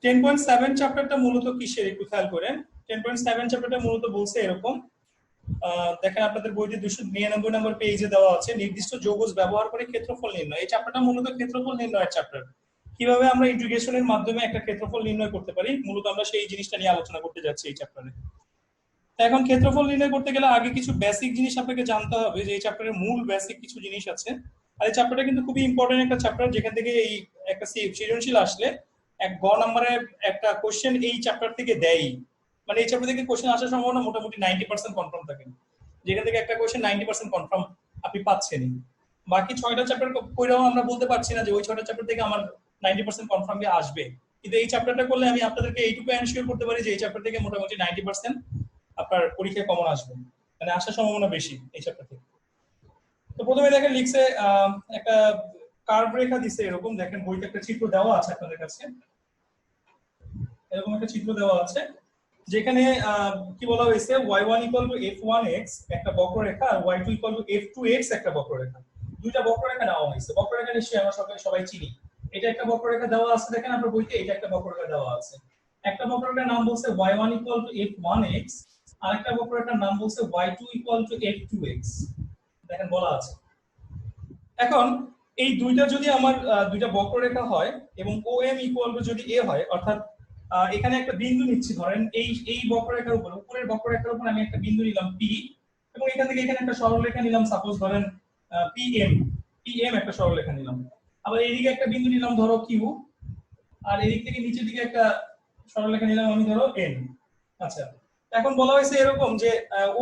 10.7 চ্যাপ্টারটা মূলত কিসের একটু খেয়াল করেন। 10.7 চ্যাপ্টারটা মূলত বলছে এরকম, দেখেন আপনাদের বইতে 299 নম্বর পেজে দেওয়া আছে নির্দিষ্ট যৌগজ ব্যবহার করে ক্ষেত্রফল নির্ণয়। এই চ্যাপ্টারটা মূলত ক্ষেত্রফল নির্ণয়ের চ্যাপ্টার। কিভাবে আমরা ইন্টিগ্রেশনের মাধ্যমে একটা ক্ষেত্রফল নির্ণয় করতে পারি, মূলত আমরা সেই জিনিসটা নিয়ে আলোচনা করতে যাচ্ছি এই চ্যাপ্টারে। এখন ক্ষেত্রফল নির্ণয় করতে গেলে আগে কিছু বেসিক জিনিস আপনাকে জানতে হবে, যে এই চ্যাপ্টারের মূল বেসিক কিছু জিনিস আছে। আর এই চ্যাপ্টারটা কিন্তু খুবই ইম্পর্টেন্ট একটা চ্যাপ্টার, যেখান থেকে এই একটা সৃজনশীল আসলে এক গ নম্বরের একটা কোশ্চেন এই চ্যাপ্টার থেকে দেয়। মানে এই চ্যাপ্টার থেকে কোশ্চেন আসার সম্ভাবনা মোটামুটি 90% কনফার্ম থাকে, যেখান থেকে একটা কোশ্চেন 90% কনফার্ম আপনি পাচ্ছেনই। বাকি 6টা চ্যাপ্টার কইরাও আমরা বলতে পারছি না যে ওই 6টা চ্যাপ্টার থেকে আমার 90% কনফার্ম আসবে, কিন্তু এই চ্যাপ্টারটা করলে আমি আপনাদেরকে এইটুকু এনশিওর করতে পারি যে এই চ্যাপ্টার থেকে মোটামুটি 90% আপনার পরীক্ষায় কমন আসবে, মানে আসার সম্ভাবনা বেশি এই চ্যাপ্টার থেকে। তো প্রথমে দেখেন লিখছে একটা কার্ভ রেখা দিছে এরকম, দেখেন বইতে একটা চিত্র দেওয়া আছে আপনাদের কাছে, এরকম একটা চিত্র দেওয়া আছে যেখানে কি বলা হয়েছে y1 f1x একটা বক্ররেখা আর y2 f2x একটা বক্ররেখা। দুইটা বক্ররেখা দেওয়া হয়েছে। বক্ররেখা নিশ্চয়ই আমরা সবাই চিনি। এটা একটা বক্ররেখা দেওয়া আছে, দেখেন আপনার বইতে এটা একটা বক্ররেখা দেওয়া আছে। একটা বক্ররেখার নাম বলছে y1 f1x, আরেকটা বক্ররেখার নাম বলছে y2 f2x, দেখেন বলা আছে। এখন এই দুইটা যদি আমার দুইটা বক্ররেখা হয় এবং OM যদি a হয়, অর্থাৎ এখানে একটা বিন্দু নিচ্ছি, ধরেন এই বক্ররেখার উপর, উপরের বক্ররেখার উপর আমি একটা বিন্দু নিলাম P, এবং এখান থেকে এখানে একটা সরলরেখা নিলাম, সাপোজ ধরেন PM একটা সরলরেখা নিলাম। আবার এইদিকে একটা বিন্দু নিলাম ধরো Q, আর এদিক থেকে নিচের দিকে একটা সরলরেখা নিলাম আমি ধরো N। আচ্ছা, এখন বলা হয়েছে এরকম যে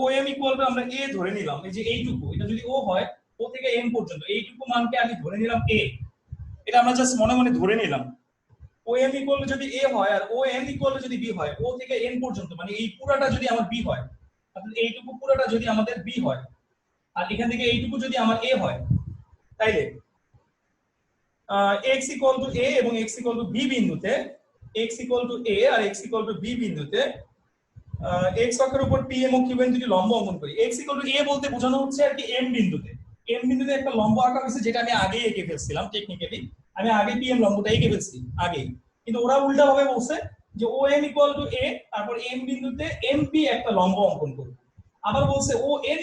OM আমরা a ধরে নিলাম, এই যে এইটুকু, এটা যদি O হয়, O থেকে M পর্যন্ত এইটুকু মানকে আমি ধরে নিলাম a, এটা আমরা জাস্ট মনে মনে ধরে নিলাম। OM যদি a হয় আর ON যদি b হয়, O থেকে N পর্যন্ত মানে এই পুরাটা যদি আমার b হয়, অর্থাৎ এইটুকু পুরাটা যদি আমাদের b হয়, আর এখান থেকে এইটুকু যদি আমার a হয়, তাইলে x a এবং x b বিন্দুতে, x a R x b বিন্দুতে x অক্ষের উপর p এবং q দুটি লম্ব অঙ্কন করি। x a বলতে বোঝানো হচ্ছে আর কি m বিন্দুতে একটা লম্ব আঁকা হয়েছে, যেটা আমি আগেই এঁকে ফেলছিলাম। টেকনিক্যালি আমি আগে pm লম্বটা এঁকে ফেলছি আগেই, কিন্তু ওরা উল্টা ভাবে বলছে যে OM a, তারপর m বিন্দুতে mp একটা লম্ব অঙ্কন করব। আবার বলছে ON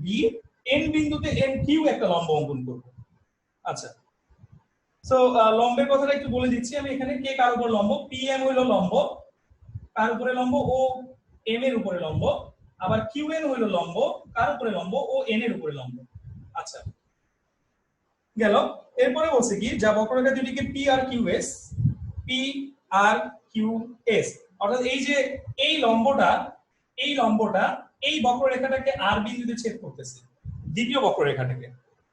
b, n বিন্দুতে nq একটা লম্ব অঙ্কন করব। আচ্ছা, সো লম্বের কথাটা একটু বলে দিচ্ছি আমি এখানে। কে কার উপর লম্ব? pm হইলো লম্ব, কার উপরে লম্ব? ও m এর উপরে লম্ব। আবার qn হইলো লম্ব, কার উপরে লম্ব? ও n এর উপরে লম্ব। আচ্ছা, গেল। এরপরে বলছে কি, যা বক্ররেখা দুটিকে p আর qs, অর্থাৎ এই যে এই লম্বটা এই বক্ররেখাটাকে r বিন্দুতে ছেদ করতেছে। দ্বিতীয় বক্ররেখাটাকে,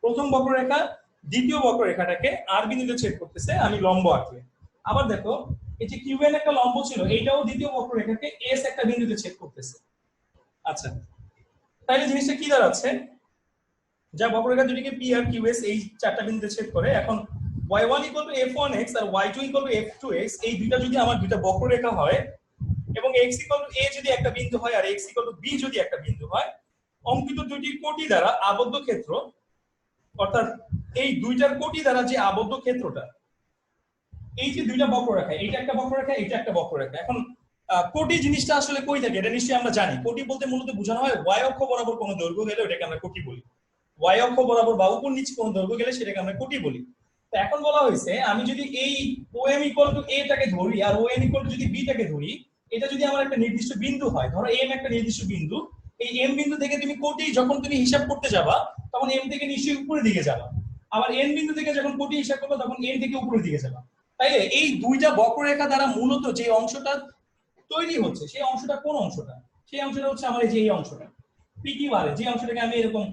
প্রথম বক্ররেখা দ্বিতীয় বক্ররেখাটাকে r বিন্দুতে ছেদ করতেছে, আমি লম্ব আঁকলে। আবার দেখো, এই যে qn একটা লম্ব ছিল, এইটাও দ্বিতীয় বক্ররেখাকে s একটা বিন্দুতে ছেদ করতেছে। আচ্ছা, তাহলে জিনিসটা কি দাঁড়াচ্ছে, যা বক্ররেখা দুটিকে p আর qs এই চারটা বিন্দুতে ছেদ করে। এখন y1 f1x আর y2 f2x এই দুইটা যদি আমার দুইটা বক্ররেখা হয়, এবং x a যদি একটা বিন্দু হয় আর x b যদি একটা বিন্দু হয়, অঙ্কিত দুইটি কোটি দ্বারা আবদ্ধ ক্ষেত্র, অর্থাৎ এই দুইটার কোটি দ্বারা যে আবদ্ধ ক্ষেত্রটা, এই যে দুইটা বক্ররেখা, এইটা একটা বক্ররেখা, এটা একটা বক্ররেখা। এখন কোটি জিনিসটা আসলে কই থাকে এটা নিশ্চয়ই আমরা জানি। কোটি বলতে মূলত বোঝানো হয় y অক্ষ বরাবর কোনো দৈর্ঘ্য গেলে ওটাকে আমরা কোটি বলি। y অক্ষ বরাবর বা উপর নিচে কোনো দৈর্ঘ্য গেলে সেটাকে আমরা কোটি বলি। তো এখন বলা হয়েছে, আমি যদি এই OM a টাকে ধরি আর ON যদি b টাকে ধরি, এটা যদি আমার একটা নির্দিষ্ট বিন্দু হয়, ধরো m একটা নির্দিষ্ট বিন্দু, এই m বিন্দু থেকে তুমি কোটি যখন তুমি হিসাব করতে যাবা, তখন m থেকে নিশ্চয়ই উপরের দিকে যাবা। আবার n বিন্দু থেকে যখন কোটি হিসাব করবে, তখন n থেকে উপরের দিকে যাবা। তাইলে এই দুইটা বক্ররেখা দ্বারা মূলত যে অংশটা তৈরি হচ্ছে, সেই অংশটা কোন অংশটা? সেই অংশটা হচ্ছে আমার এই যে এই অংশটা PQ বারে, যে অংশটাকে আমি এরকম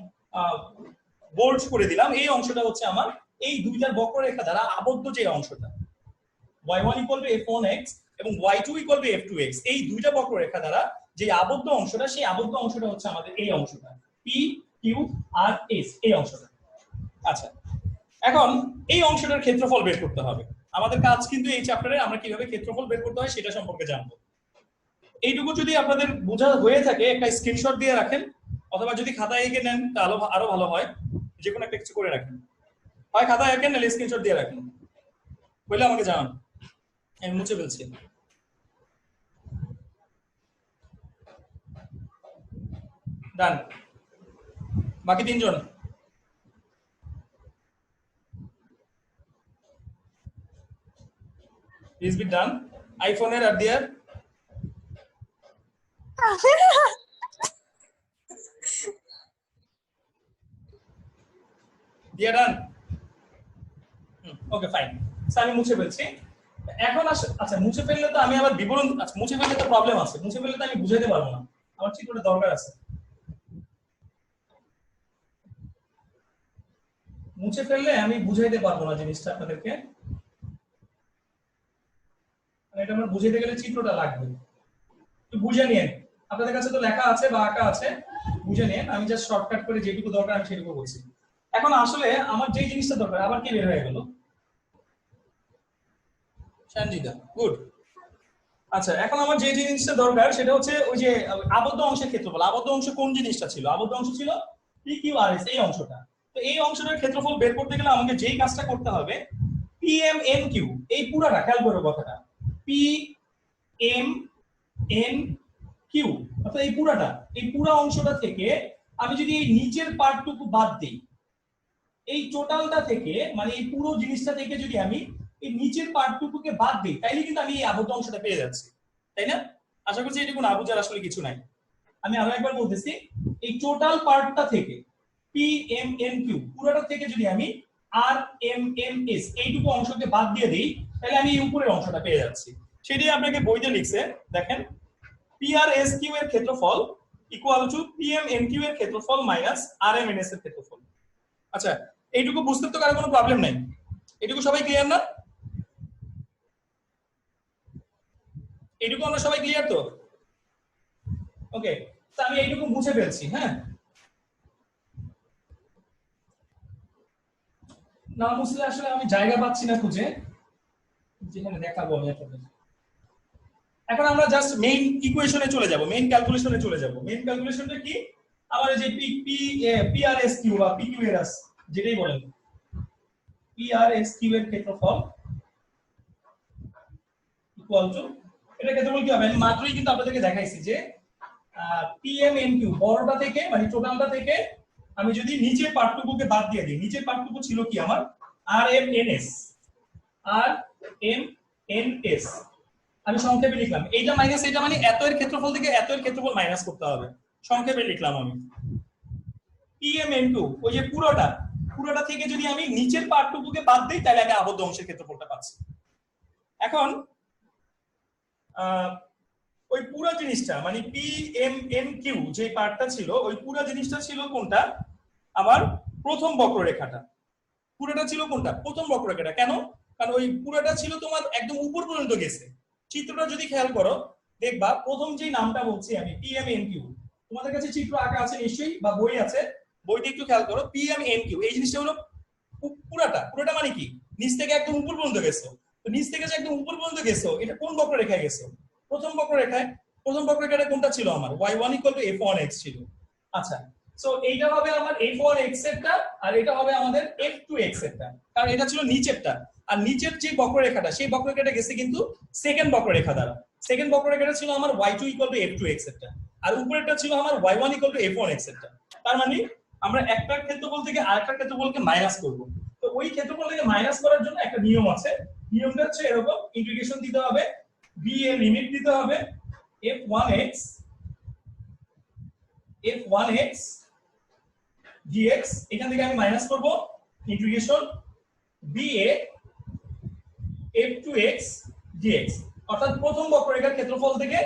বোল্ড করে দিলাম, এই অংশটা হচ্ছে আমার এই দুইটার বক্ররেখা দ্বারা আবদ্ধ যে অংশটা। y1 f1x এবং y2 f2x এই দুইটা বক্ররেখা দ্বারা যে আবদ্ধ অংশটা, সেই আবদ্ধ অংশটা হচ্ছে আমাদের এই অংশটা P Q আর S, এই অংশটা। আচ্ছা, এখন এই অংশটার ক্ষেত্রফল বের করতে হবে। আমাদের কাজ কিন্তু এই চ্যাপ্টারে আমরা কিভাবে ক্ষেত্রফল বের করতে হয় সেটা সম্পর্কে জানবো। এইটুকু যদি আপনাদের বোঝা হয়ে থাকে, একটা স্ক্রিনশট দিয়ে রাখেন, অথবা যদি খাতায় এঁকে নেন তাহলে আরো ভালো হয়। যে কোনো একটা কিছু করে রাখেন, হয় খাতায় এঁকে নাহলে স্ক্রিনশট দিয়ে রাখেন, বলে আমাকে জানান। আমি মুছে ফেলছি। ডান। বাকি তিনজন প্লিজ বি ডান। আইফোনের আর দিয়ার দিয়া ডান। Okay fine. আমি মুছে ফেলছি। এখন আচ্ছা মুছে ফেললে তো আমি আবার বিবরণ, আচ্ছা মুছে ফেললে তো প্রবলেম আছে, মুছে ফেললে তো আমি বুঝাইতে পারবো না, আমার চিত্রটা দরকার আছে। মুছে ফেললে আমি বুঝাইতে পারবো না জিনিসটা আপনাদেরকে, এটা আমার বুঝাইতে গেলে চিত্রটা লাগবে, একটু বুঝে নিন। আপনাদের কাছে তো লেখা আছে বা আঁকা আছে, বুঝে নিন। আমি জাস্ট শর্টকাট করে যেটুকু দরকার আমি সেটুকু বলছি। এখন আসলে আমার যেই জিনিসটা দরকার, আবার কি বের হয়ে গেল? সঞ্জিদা, গুড। আচ্ছা এখন আমার যে জিনিসটা দরকার সেটা হচ্ছে ওই যে আবদ্ধ অংশের ক্ষেত্রফল। আবদ্ধ অংশ কোন জিনিসটা ছিল? আবদ্ধ অংশ ছিল PQRS, এই অংশটা। তো এই অংশটার ক্ষেত্রফল বের করতে গেলে আমাকে যেই কাজটা করতে হবে, PMNQ, এই পুরাটা খেয়াল করো কথাটা, PMNQ অর্থাৎ এই পুরাটা, এই পুরা অংশটা থেকে আমি যদি এই নিচের পার্টটুকু বাদ দিই, এই টোটালটা থেকে মানে এই পুরো জিনিসটা থেকে যদি আমি এই নিচের পার্টটুকুকে বাদ দিই, তাইলে কিন্তু আমি এই আবদ্ধ অংশটা পেয়ে যাচ্ছি, তাই না? আশা করছি এটুকু না বুঝার আসলে কিছু নাই। আমি আরো একবার বলতেছি, এই টোটাল পার্টটা থেকে PMNQ পুরোটা থেকে যদি আমি RMMS এইটুকু অংশকে বাদ দিয়ে দিই, তাহলে আমি এই উপরের অংশটা পেয়ে যাচ্ছি। সেটাই আপনাকে বইতে লিখছে, দেখেন PRSQ এর ক্ষেত্রফল ইকুয়াল টু PMNQ এর ক্ষেত্রফল মাইনাস RMNS এর ক্ষেত্রফল। আচ্ছা এইটুকু বুঝতে তো কারো কোনো প্রবলেম নাই? এটুকু সবাই ক্লিয়ার না? এইটুকু আমরা সবাই ক্লিয়ার তো? ওকে, তো আমি এইটুকু মুছে ফেলছি। হ্যাঁ, না মুছলে আসলে আমি জায়গা পাচ্ছি না খুঁজে যেখানে দেখাবো আমি আপনাদের। এখন আমরা জাস্ট মেইন ইকুয়েশনে চলে যাব, মেইন ক্যালকুলেশনে চলে যাব। মেইন ক্যালকুলেশনটা কি? আমার এই যে PRSQ বা PQRS যেটাই বলেন, PRSQ এর ক্ষেত্রফল ইকুয়াল টু, এটা ক্ষেত্রফল কি হবে? আমি মাত্রই কিন্তু আপনাদেরকে দেখাইছি যে PMNQ বড়টা থেকে মানে টোটালটা থেকে আমি যদি নিচের পার্টটুকুকে বাদ দিয়ে দিই, নিচের পার্টটুকু ছিল কি আমার RMNS, RMNS আমি সংক্ষেপে লিখলাম। এইটা মাইনাস এটা মানে এত এর ক্ষেত্রফল থেকে এত এর ক্ষেত্রফল মাইনাস করতে হবে, সংক্ষেপে লিখলাম আমি। PMNQ ওই যে পুরোটা থেকে যদি আমি নিচের পার্টটুকুকে বাদ দিই, তাহলে আমি আবদ্ধ অংশের ক্ষেত্রফলটা পাচ্ছি। এখন ওই পুরো জিনিসটা মানে PMNQ যে পার্টটা ছিল, ওই পুরো জিনিসটা ছিল কোনটা? আমার প্রথম বক্ররেখাটা। পুরোটা ছিল কোনটা? প্রথম বক্ররেখাটা। কেন? কারণ ওই পুরোটা ছিল তোমার একদম উপর পর্যন্ত গেছে। চিত্রটা যদি খেয়াল করো দেখবা, প্রথম যে নামটা বলছি আমি PMNQ, তোমাদের কাছে চিত্র আঁকা আছে নিশ্চয়ই বা বই আছে, বইটা একটু খেয়াল করো। PMNQ এই জিনিসটা হলো পুরোটা মানে কি? নিচ থেকে একদম উপর পর্যন্ত গেছো। তো নিচ থেকে যে একদম উপর পর্যন্ত গেছো, এটা কোন বক্ররেখায় গেছো? প্রথম বক্ররেখায়। প্রথম বক্ররেখাটা কোনটা ছিল আমার? y1 = f1x ছিল। আচ্ছা, সো এইটা হবে আমার f1x এরটা, আর এটা হবে আমাদের f2x এরটা, কারণ এটা ছিল নিচেরটা। আর নিচের যে বক্ররেখাটা, সেই বক্ররেখাটা গেছে কিন্তু সেকেন্ড বক্ররেখা দ্বারা। সেকেন্ড বক্ররেখাটা ছিল আমার y2 = f2x এরটা, আর উপরেরটা ছিল আমার y1 = f1x এরটা। তার মানে আমরা একটা ক্ষেত্রফল থেকে আরেকটা ক্ষেত্রফলকে মাইনাস করব। তো ওই ক্ষেত্রফল থেকে মাইনাস করার জন্য একটা নিয়ম আছে। নিয়মটা হচ্ছে এরকম, ইন্টিগ্রেশন দিতে হবে, b এর লিমিট দিতে হবে f1x dx, এখান থেকে আমি মাইনাস করব integration b a f2x dx, অর্থাৎ প্রথম বক্ররেখার ক্ষেত্রফল থেকে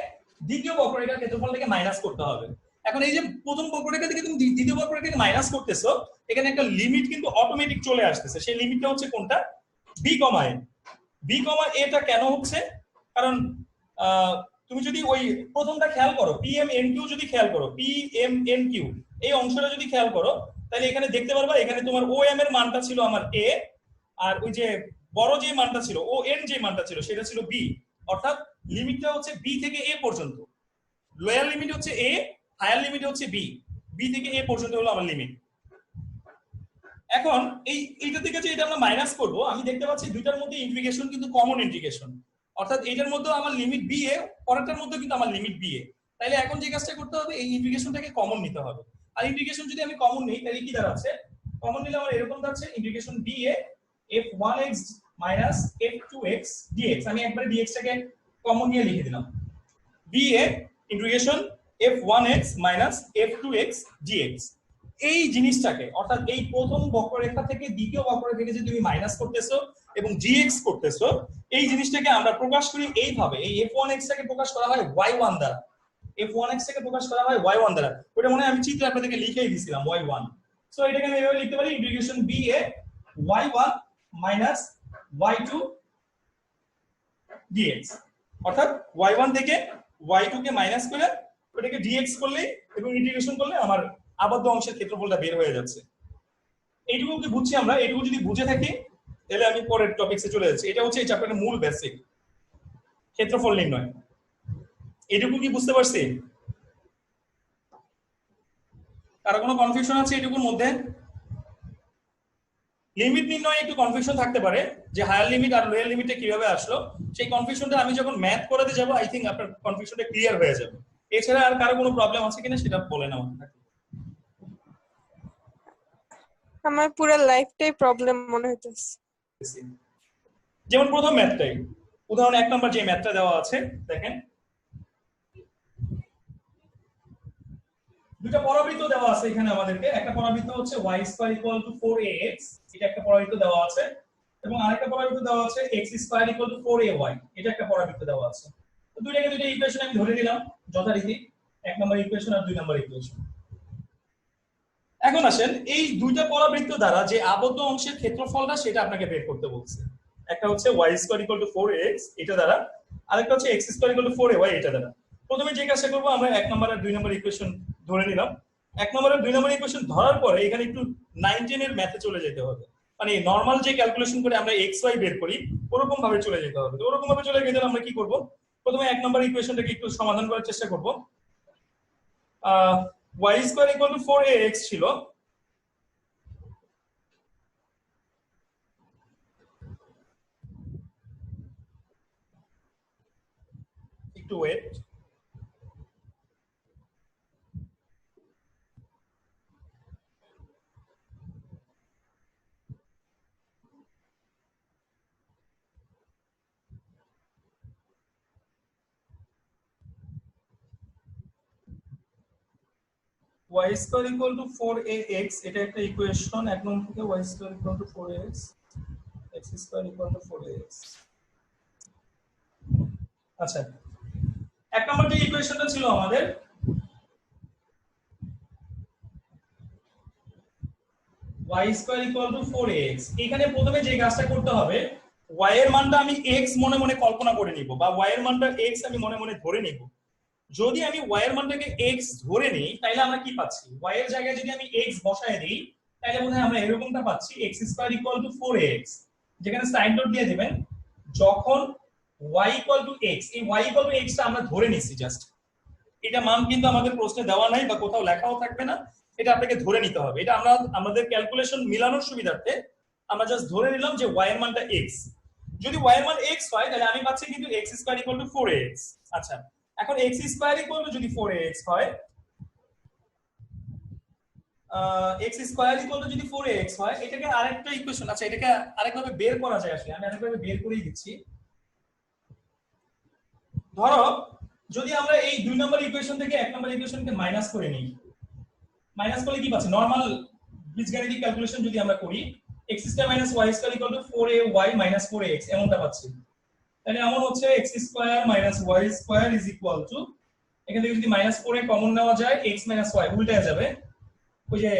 দ্বিতীয় বক্ররেখার ক্ষেত্রফল থেকে মাইনাস করতে হবে। এখন এই যে প্রথম বক্ররেখা থেকে তুমি দ্বিতীয় বক্ররেখাকে মাইনাস করতেছো, এখানে একটা লিমিট কিন্তু অটোমেটিক চলে আসতেছে। সেই লিমিটটা হচ্ছে কোনটা? b, a। b, a টা কেন হচ্ছে? কারণ তুমি যদি ওই প্রথমটা খেয়াল করো, PMNQ যদি খেয়াল করো, PMNQ এই অংশটা যদি খেয়াল করো, তাহলে এখানে দেখতে পারবা এখানে তোমার OM এর মানটা ছিল আমার a, আর ওই যে বড় যে মানটা ছিল ON যে মানটা ছিল সেটা ছিল b। অর্থাৎ লিমিটটা হচ্ছে b থেকে a পর্যন্ত। লোয়ার লিমিট হচ্ছে a, হায়ার লিমিট হচ্ছে b। b থেকে a পর্যন্ত হলো আমার লিমিট। এখন এইটা থেকে যে এটা আমরা মাইনাস করব, আমি দেখতে পাচ্ছি দুইটার মধ্যে ইন্টিগ্রেশন কিন্তু কমন ইন্টিগ্রেশন, অর্থাৎ এটার মধ্যে আমার লিমিট বি এ, পরেরটার মধ্যে কিন্তু আমার লিমিট বি এ। তাহলে এখন যে কাজটা করতে হবে, এই ইন্টিগ্রেশনটাকে কমন নিতে হবে। আর ইন্টিগ্রেশন যদি আমি কমন নিই তাহলে কি দাঁড়াচ্ছে, কমন নিলে আমার এরকম দাঁড়াচ্ছে integration B A f1x minus f2x dx। আমি একবারে dx টাকে কমন নিয়ে লিখে দিলাম, B A integration f1x minus f2x dx। এই জিনিসটাকে অর্থাৎ এই প্রথম বক্ররেখা থেকে দ্বিতীয় বক্ররেখাকে যে তুমি মাইনাস করতেছো এবং dx করতেছো, এই জিনিসটাকে আমরা প্রকাশ করি এইভাবে। এই f1x টাকে প্রকাশ করা হয় y1 দ্বারা, f1x টাকে প্রকাশ করা হয় y1 দ্বারা। ওটা মনে হয় আমি চিত্রে আপনাদেরকে লিখেই দিয়েছিলাম y1। সো এটাকে আমি এভাবে লিখতে পারি integration B A y1 minus y2 dx। অর্থাৎ y1 থেকে y2 কে মাইনাস করে ওটাকে dx করলে এবং ইন্টিগ্রেশন করলে আমার আবদ্ধ অংশের ক্ষেত্রফলটা বের হয়ে যাচ্ছে। এইটুকু কি বুঝছি আমরা? এইটুকু যদি বুঝে থাকি তাহলে আমি পরের টপিকসে চলে যাচ্ছি। এটা হচ্ছে এই চ্যাপ্টারের মূল বেসিক, ক্ষেত্রফল নির্ণয়। এইটুকু কি বুঝতে পারছি? কারো কোনো কনফিউশন আছে এইটুকুর মধ্যে? লিমিট নির্ণয়ে একটু কনফিউশন থাকতে পারে যে হায়ার লিমিট আর লোয়ার লিমিটে কিভাবে আসলো। সেই কনফিউশনটা আমি যখন ম্যাথ করাতে যাব আই থিংক আপনার কনফিউশনটা ক্লিয়ার হয়ে যাবে। এছাড়া আর কারো কোনো প্রবলেম আছে কিনা সেটা বলেন আমাকে। আমার পুরো লাইফটাই প্রবলেম মনে হইতেছে। যেমন প্রথম ম্যাথটাই, উদাহরণ 1 নম্বর যে ম্যাথটা দেওয়া আছে দেখেন, দুটো পরাবৃত্ত দেওয়া আছে এখানে আমাদেরকে। একটা পরাবৃত্ত হচ্ছে y square equal to 4ax, এটা একটা পরাবৃত্ত দেওয়া আছে, এবং আরেকটা পরাবৃত্ত দেওয়া আছে x square equal two 4ay, এটা একটা পরাবৃত্ত দেওয়া আছে। তো দুইটা ইকুয়েশন আমি ধরে নিলাম যথারীতি, 1 নম্বর ইকুয়েশন আর 2 নম্বর ইকুয়েশন। এখন আসেন এই দুইটা পরাবৃত্ত দ্বারা যে আবদ্ধ অংশের ক্ষেত্রফলটা সেটা আপনাকে বের করতে বলছে। একটা হচ্ছে y square equal to 4ax এটা দ্বারা, আরেকটা হচ্ছে x square equal two 4ay এটা দ্বারা। প্রথমে যে কাজটা করব, আমরা 1 নম্বর আর 2 নম্বর ইকুয়েশন ধরে নিলাম। 1 নম্বর আর 2 নম্বর ইকুয়েশন ধরার পরে এখানে একটু 9-10 এর ম্যাথে চলে যেতে হবে। মানে নরমাল যে ক্যালকুলেশন করে আমরা xy বের করি ওরকম ভাবে চলে যেতে হবে। তো ওরকম ভাবে চলে গেলে আমরা কি করব, প্রথমে 1 নম্বর ইকুয়েশনটাকে একটু সমাধান করার চেষ্টা করব। y square equal to 4ax ছিল, একটু wait, y square equal to 4ax এটা একটা ইকুয়েশন 1 নম্বর থেকে, y square equal to 4ax, x square equal to 4ax। আচ্ছা, 1 নম্বর যে ইকুয়েশনটা ছিল আমাদের, y square equal to 4ax, এখানে প্রথমে যে কাজটা করতে হবে, y এর মানটা আমি x মনে মনে কল্পনা করে নিব, বা y এর মানটা x আমি মনে মনে ধরে নিব। যদি আমি y এর মানটাকে x ধরে নিই তাহলে আমরা কি পাচ্ছি, y এর জায়গায় যদি আমি x বসায় দিই তাহলে মনে হয় আমরা এরকমটা পাচ্ছি, x square equal to 4ax, যেখানে সাইন ডট দিয়ে দিবেন যখন y ইকুয়াল টু x। এই y ইকুয়াল টু x টা আমরা ধরে নিছি জাস্ট, এটা মান কিন্তু আমাদের প্রশ্নে দেওয়া নাই বা কোথাও লেখাও থাকবে না, এটা আপনাকে ধরে নিতে হবে। এটা আমরা আমাদের ক্যালকুলেশন মিলানোর সুবিধার্থে আমরা জাস্ট ধরে নিলাম যে y এর মানটা x। যদি y এর মান x হয় তাহলে আমি পাচ্ছি কিন্তু x square equal to 4ax। আচ্ছা, এখন x স্কয়ার ইকুয়াল টু যদি 4ax হয়, x স্কয়ার ইকুয়াল টু যদি 4ax হয়, এটাকে আরেকটা ইকুয়েশন, আচ্ছা এটাকে আরেকভাবে বের করা যায়। আসলে আমি আরেকভাবে বের করেই দিচ্ছি। ধরো যদি আমরা এই 2 নম্বর ইকুয়েশন থেকে 1 নম্বর ইকুয়েশনকে মাইনাস করে নিই, মাইনাস করলে কি পাচ্ছি, নরমাল বীজগাণিতিক ক্যালকুলেশন যদি আমরা করি, x square minus y square equal two 4ay minus 4ax এমনটা পাচ্ছি। তাহলে এমন হচ্ছে x square minus y square is equal to, এখান থেকে যদি মাইনাস 4 এ কমন নেওয়া যায় x মাইনাস y উল্টে যাবে, ওই যে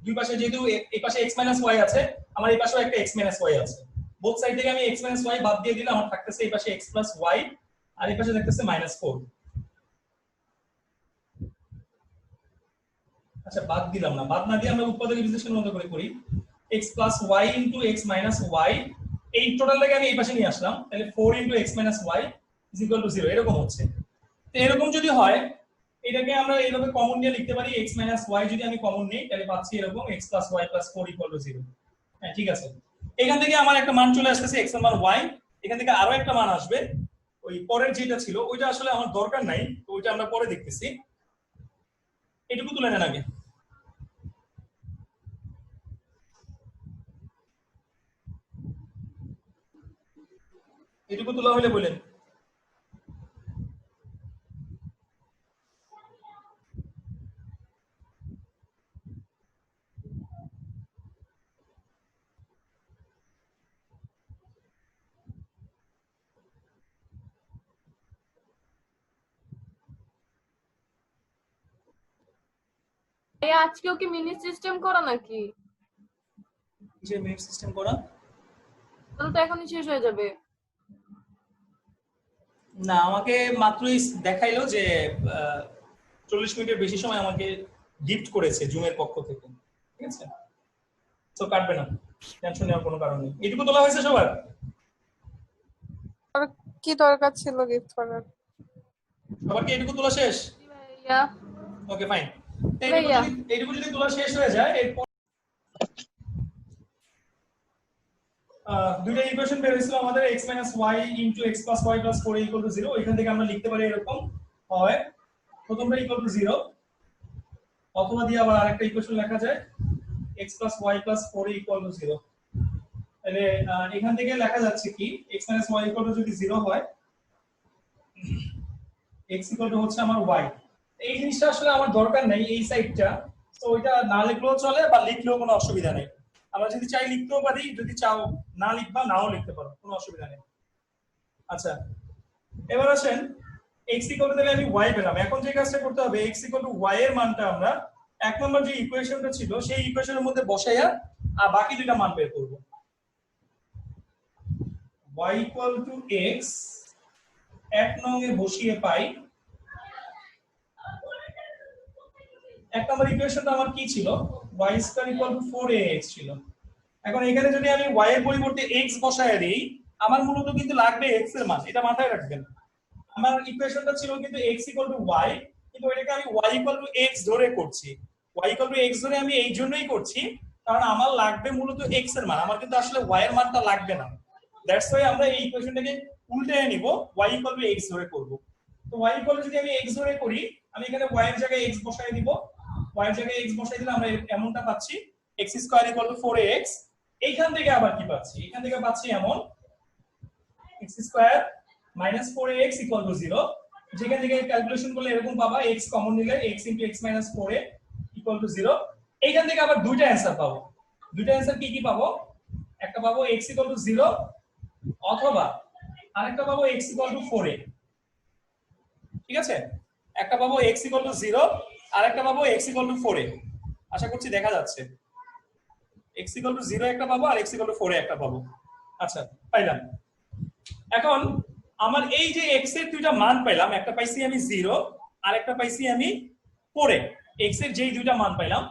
দুই পাশে যেহেতু এই পাশে x মাইনাস y আছে, আমার এই পাশেও একটা x মাইনাস y আছে, বোথ সাইড থেকে আমি x মাইনাস y বাদ দিয়ে দিলে আমার থাকতেছে এই পাশে x প্লাস y, আর এই পাশে থাকতেছে মাইনাস 4। আচ্ছা বাদ দিলাম না, বাদ না দিয়ে আমরা উৎপাদক বিশ্লেষণ মতো করে করি, x plus y into x minus y, এই টোটালটাকে আমি এই পাশে নিয়ে আসলাম, তাহলে 4 into x minus y is equal to 0 এরকম হচ্ছে। তো এরকম যদি হয় এটাকে আমরা এইভাবে কমন নিয়ে লিখতে পারি, x মাইনাস y যদি আমি কমন নিই তাহলে পাচ্ছি এরকম x plus y plus 4 equal to 0। হ্যাঁ ঠিক আছে, এখান থেকে আমার একটা মান চলে আসতেছে x এর মান y, এখান থেকে আরো একটা মান আসবে, ওই পরের যেটা ছিল ওইটা আসলে আমার দরকার নাই, তো ওইটা আমরা পরে দেখতেছি। এটুকু তুলে নেন আগে। এটুকু তোলা হলে বলেন। এই আজকেও কি মিনি সিস্টেম করা নাকি? যে মিনিট সিস্টেম করা, তাহলে তো এখনই শেষ হয়ে যাবে। না আমাকে মাত্রই দেখাইলো যে 40 মিনিটের বেশি সময় আমাকে গিফট করেছে জুমের পক্ষ থেকে, ঠিক আছে? তো কাটবে না, টেনশন নেওয়ার কোনো কারণ নেই। এটুকু তোলা হয়েছে সবার? আর কি দরকার ছিল গিফট করার? সবার কি এটুকু তোলা শেষ? ভাইয়া ওকে ফাইন। ভাইয়া। এইটুকু যদি তোলা শেষ হয়ে যায়, এরপর দুইটা ইকুয়েশন বের হয়েছিল আমাদের, x - y * x + y + 4 = 0। এখান থেকে আমরা লিখতে পারি এরকম, হয় প্রথমটা = 0, অথবা দিয়ে আবার আরেকটা ইকুয়েশন লেখা যায় x + y + 4 = 0। তাহলে এখান থেকে লেখা যাচ্ছে কি, x - y যদি 0 হয়, x হচ্ছে আমার y। এই জিনিসটা আসলে আমার দরকার নাই এই সাইডটা, তো ওইটা না লিখলেও চলে বা লিখলেও কোনো অসুবিধা নেই। আমরা যদি চাই লিখতেও পারি, যদি চাও না লিখবা নাও লিখতে পারো, কোনো অসুবিধা নেই। আচ্ছা এবার আসেন, x তাহলে আমি y পেলাম। এখন যে কাজটা করতে হবে, x y এর মানটা আমরা এক নম্বর যে ইকুয়েশনটা ছিল সেই ইকুয়েশনের মধ্যে বসাইয়া আর বাকি দুইটা মান বের করব। y = x এক নং এ বসিয়ে পাই, এক নম্বর ইকুয়েশনটা আমার কি ছিল, y² = 4ax ছিল। এখন এখানে যদি আমি y এর পরিবর্তে x বসায় দেই, আমার মূলত কিন্তু লাগবে x এর মান, এটা মাথায় রাখবেন। আমার ইকুয়েশনটা ছিল কিন্তু x = y, কিন্তু এটাকে আমি y = x ধরে করছি। y = x ধরে আমি এই জন্যই করছি কারণ আমার লাগবে মূলত x এর মান, আমার কিন্তু আসলে y এর মানটা লাগবে না। দ্যাটস ওয়াই আমরা এই ইকুয়েশনটাকে উল্টে নিব, y = x ধরে করব। তো y যদি আমি x ধরে করি, আমি এখানে y এর জায়গায় x বসায় দিব, y এর জায়গায় x বসাই দিলে আমরা এমনটা পাচ্ছি x² = 4ax। এইখান থেকে আবার কি পাচ্ছি, এখান থেকে পাচ্ছি এমন x² - 4ax = 0। যেখান থেকে ক্যালকুলেশন করলে এরকম পাবা, x কমন নিলে x * x - 4a = 0। এইখান থেকে আবার দুইটা অ্যানসার পাবো। দুইটা অ্যানসার কি কি পাবো, একটা পাবো x = 0, অথবা আরেকটা পাবো x = 4a। ঠিক আছে, একটা পাবো x = 0, আর একটা পাবো x = 4a। আশা করছি দেখা যাচ্ছে, x = 0 একটা পাবো আর x = 4a একটা পাবো। আচ্ছা পাইলাম। এখন আমার এই যে x এর দুইটা মান পাইলাম, একটা পাইছি আমি 0 আর একটা পাইছি আমি 4a। x এর যেই দুইটা মান পাইলাম,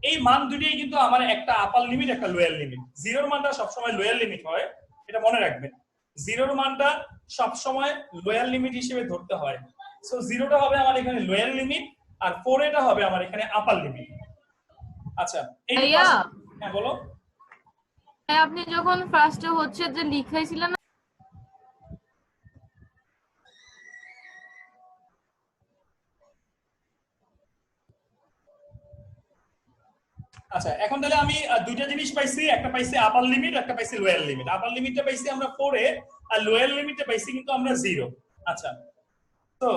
এই মান দুটোই কিন্তু আমার একটা আপার লিমিট একটা লোয়ার লিমিট। 0 এর মানটা সবসময় লোয়ার লিমিট হয়, এটা মনে রাখবেন। 0 এর মানটা সবসময় লোয়ার লিমিট হিসেবে ধরতে হয়। সো 0টা হবে আমার এখানে লোয়ার লিমিট আর 4aটা হবে আমার এখানে আপার লিমিট। আচ্ছা এই ভাইয়া। হ্যাঁ বলো। আপনি যখন ফার্স্টে হচ্ছে যে লিখাইছিলেন, আচ্ছা এখন তাহলে আমি দুইটা জিনিস পাইছি, একটা পাইছি আপার লিমিট, একটা পাইছি লোয়ার লিমিট। আপার লিমিটটা পাইছি আমরা 4a আর লোয়ার লিমিটটা পাইছি কিন্তু আমরা 0। আচ্ছা তো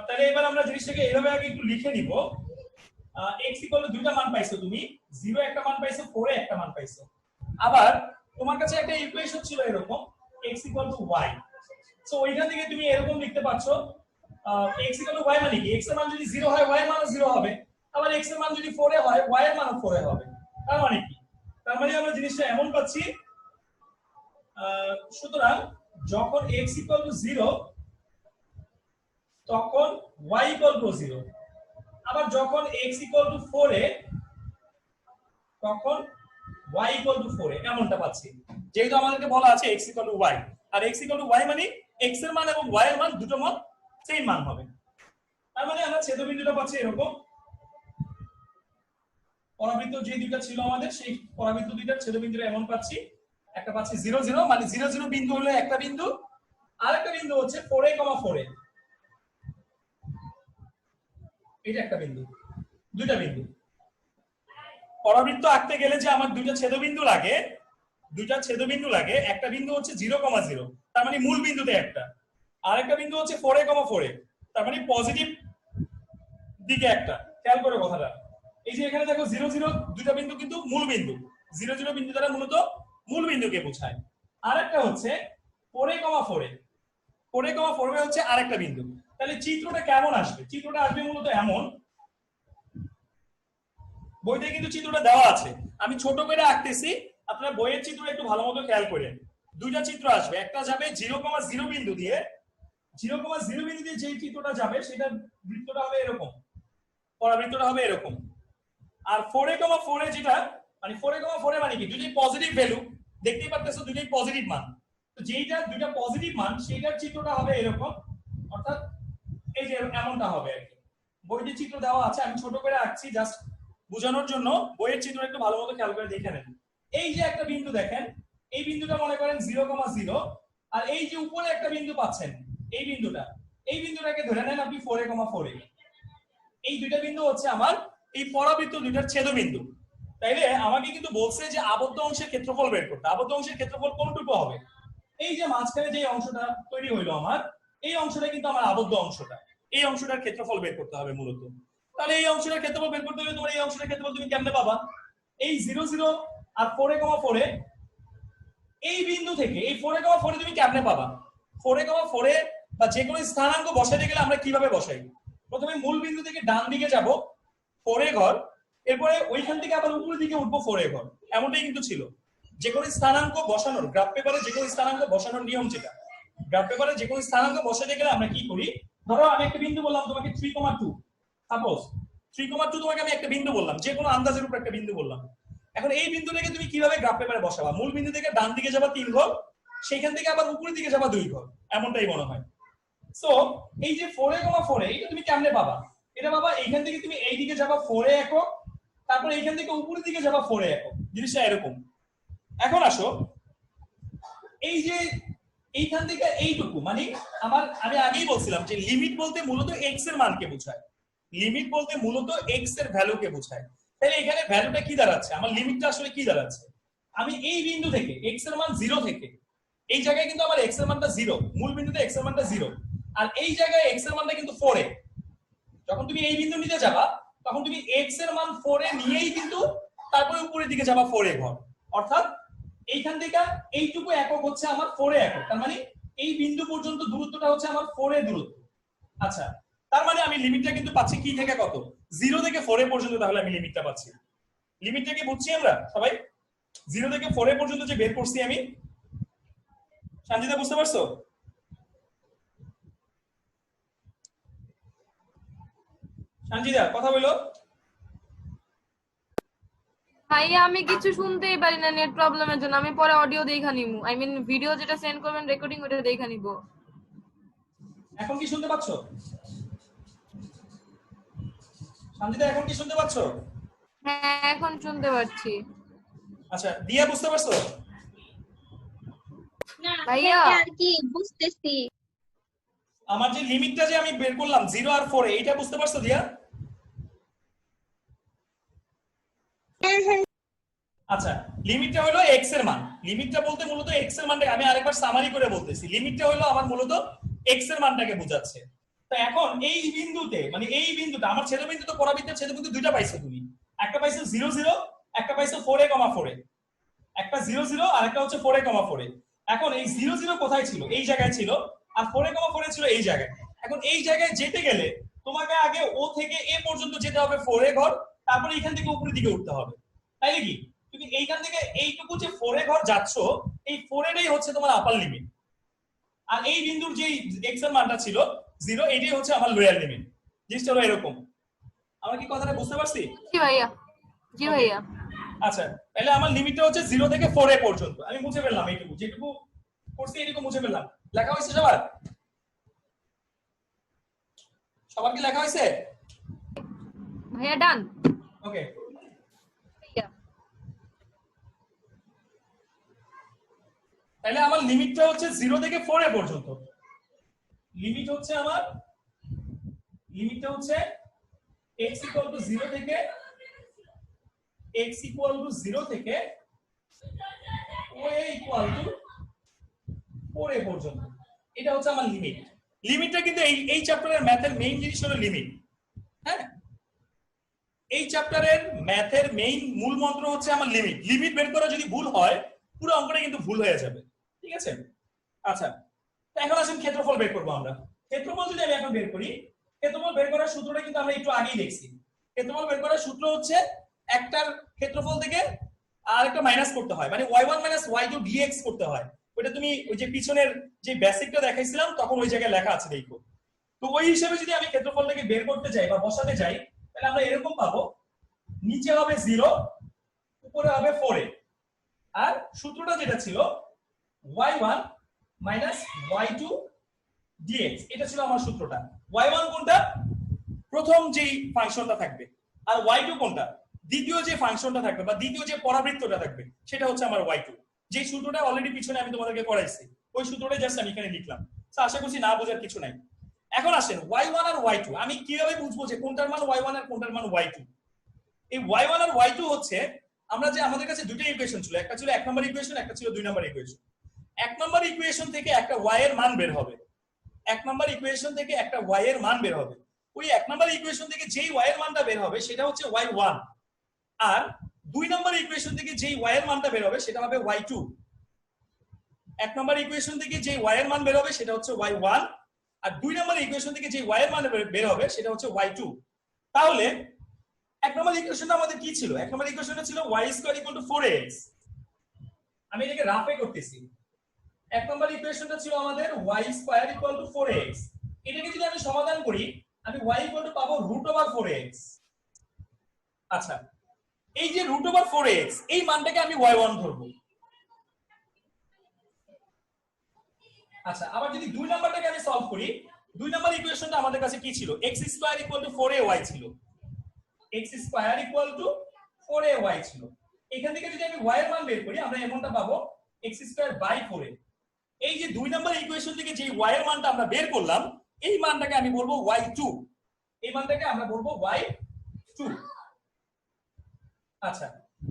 তাহলে এবার আমরা জিনিসটাকে এইভাবে আগে একটু লিখে নিব। x = দুইটা মান পাইছো তুমি, 0 একটা মান পাইছো, 4a একটা মান পাইছো। আবার তোমার কাছে একটা ইকুয়েশন ছিল এরকম x = y। সো ওইখান থেকে তুমি এরকম লিখতে পারছো x = y মানে কি, x এর মান যদি 0 হয় y এর মানও 0 হবে, আবার x এর মান যদি 4a হয় y এর মানও 4a হবে। তার মানে কি, তার মানে আমরা জিনিসটা এমন পাচ্ছি, সুতরাং যখন x = 0 তখন y = 0, আবার যখন x = 4a তখন y = 4a, এমনটা পাচ্ছি। যেহেতু আমাদেরকে বলা আছে x = y, আর x = y মানে x এর মান এবং y এর মান দুটো মান সেম মান হবে। তার মানে আমরা ছেদবিন্দুটা পাচ্ছি এরকম, পরাবৃত্ত যে দুইটা ছিল আমাদের সেই পরাবৃত্ত দুইটার ছেদবিন্দুটা এমন পাচ্ছি, একটা পাচ্ছি 0 0, মানে 0 0 বিন্দু হলো একটা বিন্দু, বিন্দু হচ্ছে 4a, 4a, এটা একটা বিন্দু, দুইটা বিন্দু। পরাবৃত্ত আঁকতে গেলে যে আমার দুইটা ছেদবিন্দু লাগে, একটা বিন্দু হচ্ছে 0,0, তার মানে মূল বিন্দুতে একটা, আর একটা বিন্দু হচ্ছে 4a, 4a, তার মানে পজিটিভ দিকে একটা। খেয়াল করে কথাটা, এই যে এখানে দেখো 0,0 দুইটা বিন্দু কিন্তু মূল বিন্দু, 0,0 বিন্দু দ্বারা মূলত মূল বিন্দুকে বোঝায়। আর একটা হচ্ছে 4a, 4a, 4a, 4a হচ্ছে আরেকটা বিন্দু। তাহলে চিত্রটা কেমন আসবে? চিত্রটা আসবে মূলত এমন, বইতে কিন্তু চিত্রটা দেওয়া আছে, আমি ছোট করে আঁকতেছি, আপনারা বইয়ের চিত্রটা একটু ভালো মতো খেয়াল করেন। দুইটা চিত্র আসবে, একটা যাবে 0,0 বিন্দু দিয়ে, 0,0 বিন্দু দিয়ে যে চিত্রটা যাবে সেটা বৃত্তটা হবে এরকম, পরাবৃত্তটা হবে এরকম। আর 4a, 4a যেটা মানে 4a, 4a মানে কি? দুইটাই পজিটিভ ভ্যালু, দেখতেই পাচ্ছেন দুইটাই পজিটিভ মান। তো যেইটা দুইটা পজিটিভ মান সেইটার চিত্রটা হবে এরকম, অর্থাৎ এই যে এমনটা হবে আর কি। বইতে চিত্র দেওয়া আছে, আমি ছোট করে আঁকছি জাস্ট বোঝানোর জন্য। বইয়ের চিত্র একটু ভালো মতো খেয়াল করে দেখে নেন। এই যে একটা বিন্দু দেখেন, এই বিন্দুটা মনে করেন 0,0, আর এই যে উপরে একটা বিন্দু পাচ্ছেন, এই বিন্দুটাকে ধরে নেন আপনি 4a, 4a। এই দুইটা বিন্দু হচ্ছে আমার এই পরাবৃত্ত দুইটার ছেদবিন্দু। তাইলে আমাকে কিন্তু বলছে যে আবদ্ধ অংশের ক্ষেত্রফল বের করতে। আবদ্ধ অংশের ক্ষেত্রফল কোনটুকু হবে? এই যে মাঝখানে যে অংশটা তৈরি হইলো আমার, এই অংশটা কিন্তু আমার আবদ্ধ অংশটা, এই অংশটার ক্ষেত্রফল বের করতে হবে মূলত। তাহলে এই অংশটার ক্ষেত্রফল বের করতে হলে তোমার এই অংশটার ক্ষেত্রফল তুমি কেমনে পাবা? এই 0,0 আর 4a, 4a, এই বিন্দু থেকে এই 4a, 4a তুমি কেমনে পাবা? 4a, 4a বা যে কোনো স্থানাঙ্ক বসাইতে গেলে আমরা কিভাবে বসাই? প্রথমে মূল বিন্দু থেকে ডান দিকে যাব 4a ঘর, এরপরে ওইখান থেকে আবার উপরের দিকে উঠবো 4a ঘর, এমনটাই কিন্তু ছিল। যে কোনো স্থানাঙ্ক বসানোর, গ্রাফ পেপারে যে কোনো স্থানাঙ্ক বসানোর নিয়ম যেটা, গ্রাফ পেপারে যে কোনো স্থানাঙ্ক বসাতে গেলে আমরা কি করি? ধরো আমি একটা বিন্দু বললাম তোমাকে 3,2, সাপোজ 3,2 তোমাকে আমি একটা বিন্দু বললাম, যে কোনো আন্দাজের উপর একটা বিন্দু বললাম। এখন এই বিন্দুটাকে তুমি কিভাবে গ্রাফ পেপারে বসাবা? মূল বিন্দু থেকে ডান দিকে যাবা 3 ঘর, সেখান থেকে আবার উপরের দিকে যাবা 2 ঘর, এমনটাই মনে হয়। সো এই যে 4a, 4a এটা তুমি কেমনে পাবা? এটা বাবা এইখান থেকে তুমি এই দিকে যাবা 4a একক, তারপর এইখান থেকে উপরের দিকে যাবা 4a একক, জিনিসটা এরকম। এখন আসো, এই যে এইখান থেকে এইটুকু মানে আমি আগেই বলছিলাম যে লিমিট বলতে মূলত এক্স এর মানকে বোঝায়, লিমিট বলতে মূলত এক্স এর ভ্যালুকে বোঝায়। তাহলে এখানে ভ্যালুটা কি দাঁড়াচ্ছে? আমার লিমিটটা আসলে কি দাঁড়াচ্ছে? আমি এই বিন্দু থেকে এক্স এর মান 0 থেকে, এই জায়গায় কিন্তু আমার এক্স এর মানটা 0, মূল বিন্দুতে এক্স এর মানটা 0, আর এই জায়গায় এক্স এর মানটা কিন্তু 4a। যখন তুমি এই বিন্দু নিতে যাবা তখন তুমি এক্স এর মান 4a নিয়েই কিন্তু তারপরে উপরের দিকে যাবা 4a ঘর, অর্থাৎ এইখান থেকে এইটুকু একক হচ্ছে আমার 4a একক, তার মানে এই বিন্দু পর্যন্ত দূরত্বটা হচ্ছে আমার 4a দূরত্ব। আচ্ছা, তার মানে আমি লিমিটটা কিন্তু পাচ্ছি কি থেকে কত? 0 থেকে 4a পর্যন্ত। তাহলে আমি লিমিটটা পাচ্ছি, লিমিটটা কি বুঝছি আমরা সবাই? 0 থেকে 4a পর্যন্ত যে বের করছি আমি, সঞ্জিতা বুঝতে পারছো? সঞ্জিতা কথা বলো। ভাইয়া আমি কিছু শুনতেই পারি না নেট প্রবলেমের জন্য, আমি পরে অডিও দেখা নিবো, আই মিন ভিডিও যেটা সেন্ড করবেন রেকর্ডিং ওটা দেখা নিব। এখন কি শুনতে পাচ্ছো সঞ্জিতা? এখন কি শুনতে পাচ্ছো? হ্যাঁ এখন শুনতে পাচ্ছি। আচ্ছা, দিয়া বুঝতে পারছো? না ভাইয়া আর কি বুঝতেছি। আমার যে লিমিটটা যে আমি বের করলাম 0 আর 4 এইটা বুঝতে পারছো দিয়া? আচ্ছা, লিমিটটা হলো এক্স এর মান। লিমিটটা বলতে মূলত এক্স এর মানটাকে আমি আরেকবার সামারি করে বলতেছি, লিমিটটা হলো আমার মূলত এক্স এর মানটাকে বোঝাচ্ছে। তো এখন এই বিন্দুতে মানে এই বিন্দুটা আমার ছেদবিন্দু, তো পরাবৃত্তের ছেদবিন্দু দুইটা পাইছো তুমি, একটা পাইছো 0, 0, একটা পাইছো 4a, 4a, একটা 0, 0 আর একটা হচ্ছে 4a, 4a। এখন এই 0, 0 কোথায় ছিল? এই জায়গায় ছিল, আর 4a, 4a ছিল এই জায়গায়। এখন এই জায়গায় যেতে গেলে তোমাকে আগে ও থেকে এ পর্যন্ত যেতে হবে 4a ঘর, তারপরে এইখান থেকে উপরের দিকে উঠতে হবে, তাই নাকি? তুমি এইখান থেকে এইটুকু যে 4a ঘর যাচ্ছ, এই 4aটাই হচ্ছে তোমার আপার লিমিট, আর এই বিন্দুর যে এক্স এর মানটা ছিল 0, এটাই হচ্ছে আমার লোয়ার লিমিট। জিনিসটা হলো এরকম। আমরা কি কথাটা বুঝতে পারছি? জি ভাইয়া, জি ভাইয়া। আচ্ছা, তাহলে আমার লিমিটটা হচ্ছে 0 থেকে 4a পর্যন্ত। আমি মুছে ফেললাম এইটুকু, যেটুকু করছি এইটুকু মুছে ফেললাম। লেখা হয়েছে সবার? সবার কি লেখা হয়েছে? ভাইয়া ডান। ওকে, ভাইয়া তাহলে আমার লিমিটটা হচ্ছে 0 থেকে 4a পর্যন্ত। লিমিট হচ্ছে আমার লিমিটটা হচ্ছে x ইকুয়াল টু 0 থেকে x ইকুয়াল টু 0 থেকে ওএ ইকুয়াল টু 4a পর্যন্ত। এটা হচ্ছে আমার লিমিট। লিমিটটা কিন্তু এই চ্যাপ্টারের ম্যাথের মেইন জিনিস হলো লিমিট। হ্যাঁ, এই চ্যাপ্টারের ম্যাথের মেইন মূল মন্ত্র হচ্ছে আমার লিমিট। লিমিট বের করা যদি ভুল হয় পুরো অঙ্কটা কিন্তু ভুল হয়ে যাবে। ঠিক আছে? আচ্ছা, এখন আসুন ক্ষেত্রফল বের করবো আমরা। ক্ষেত্রফল যদি আমি এখন বের করি, ক্ষেত্রফল বের করার সূত্রটা কিন্তু আমরা একটু আগেই দেখছি। ক্ষেত্রফল বের করার সূত্র হচ্ছে একটার ক্ষেত্রফল থেকে আরেকটা মাইনাস করতে হয়, মানে y1 y2 dx করতে হয়। ওটা তুমি ওই যে পিছনের যে বেসিকটা দেখাইছিলাম তখন ওই জায়গায় লেখা আছে দেখো। তো ওই হিসেবে যদি আমি ক্ষেত্রফলটাকে বের করতে যাই বা বসাতে যাই, তাহলে আমরা এরকম পাবো, নিচে হবে 0, উপরে হবে 4a। আর সূত্রটা যেটা ছিল y1 y2 dx, এটা ছিল আমার সূত্রটা। y1 কোনটা? প্রথম যেই ফাংশনটা থাকবে, আর y2 কোনটা? দ্বিতীয় যে ফাংশনটা থাকবে বা দ্বিতীয় যে পরাবৃত্তটা থাকবে, সেটা হচ্ছে আমার y2। যে সূত্রটা অলরেডি পিছনে আমি তোমাদেরকে করাইছি, ওই সূত্রটা জাস্ট আমি এখানে লিখলাম। তো আশা করছি না বোঝার কিছু নাই। এখন আসেন y1 আর y2 আমি কিভাবে বুঝবো যে কোনটার মান y1 আর কোনটার মান y2? এই y1 আর y2 হচ্ছে, আমরা যে আমাদের কাছে দুটো ইকুয়েশন ছিল, একটা ছিল 1 নম্বর ইকুয়েশন, একটা ছিল 2 নম্বর ইকুয়েশন। 1 নম্বর ইকুয়েশন থেকে একটা y এর মান বের হবে। 1 নম্বর ইকুয়েশন থেকে একটা y এর মান বের হবে। ওই 1 নম্বর ইকুয়েশন থেকে যেই y এর মানটা বের হবে সেটা হচ্ছে y1, আর 2 নম্বর ইকুয়েশন থেকে যেই y এর মানটা বের হবে সেটা হবে y2। 1 নম্বর ইকুয়েশন থেকে যেই y এর মান বের হবে সেটা হচ্ছে y1, আর 2 নম্বর ইকুয়েশন থেকে যেই y এর মান বের হবে সেটা হচ্ছে y2। তাহলে 1 নম্বর ইকুয়েশনটা আমাদের কি ছিল? 1 নম্বর ইকুয়েশনটা ছিল y² = 4x। আমি এটাকে রাফে করতেছি। 1 নম্বর ইকুয়েশনটা ছিল আমাদের y² = 4x। এটাকে যদি আমি সমাধান করি, আমি y পাবো √4x। আচ্ছা, এই যে √4x এই মানটাকে আমি y1 ধরবো। আচ্ছা, আবার যদি 2 নাম্বারটাকে আমি সলভ করি, 2 নাম্বার ইকুয়েশনটা আমাদের কাছে কি ছিল? x² = 4ay ছিল। x² = 4ay ছিল। এখান থেকে যদি আমি y এর মান বের করি, আমরা এমনটা পাবো x²/4a। এই যে 2 নাম্বার ইকুয়েশন থেকে যে y এর মানটা আমরা বের করলাম, এই মানটাকে আমি বলবো y2। এই মানটাকে আমরা বলবো y2। আচ্ছা,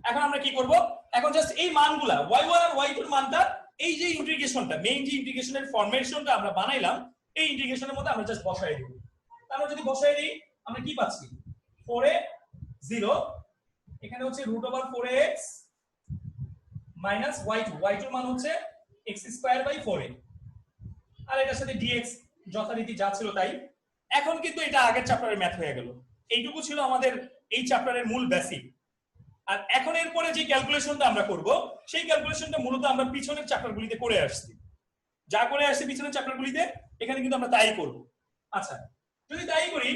এখন আমরা কি করব? এখন জাস্ট এই মানগুলা y1 আর y2 এর মানটা, এই যে ইন্টিগ্রেশনটা, মেইন যে ইন্টিগ্রেশনের ফরমেশনটা আমরা বানাইলাম, এই ইন্টিগ্রেশনের মধ্যে আমরা জাস্ট বসাই দেব। আমরা যদি বসাই দিই, আমরা কি পাচ্ছি? 4a 0, এখানে হচ্ছে √4x y2। y2 এর মান হচ্ছে x²/4a, আর এটার সাথে dx যথারীতি যা ছিল তাই। এখন কিন্তু এটা আগের চ্যাপ্টারের ম্যাথ হয়ে গেল। এইটুকু ছিল আমাদের এই চ্যাপ্টারের মূল বেসিক। আর এখন এরপরে যে ক্যালকুলেশনটা আমরা করব, সেই ক্যালকুলেশনটা মূলত আমরা পিছনের চ্যাপ্টারগুলিতে করে আসছি। যা করে আসছি পিছনের চ্যাপ্টারগুলিতে, এখানে কিন্তু আমরা তাই করব। আচ্ছা, যদি তাই করি,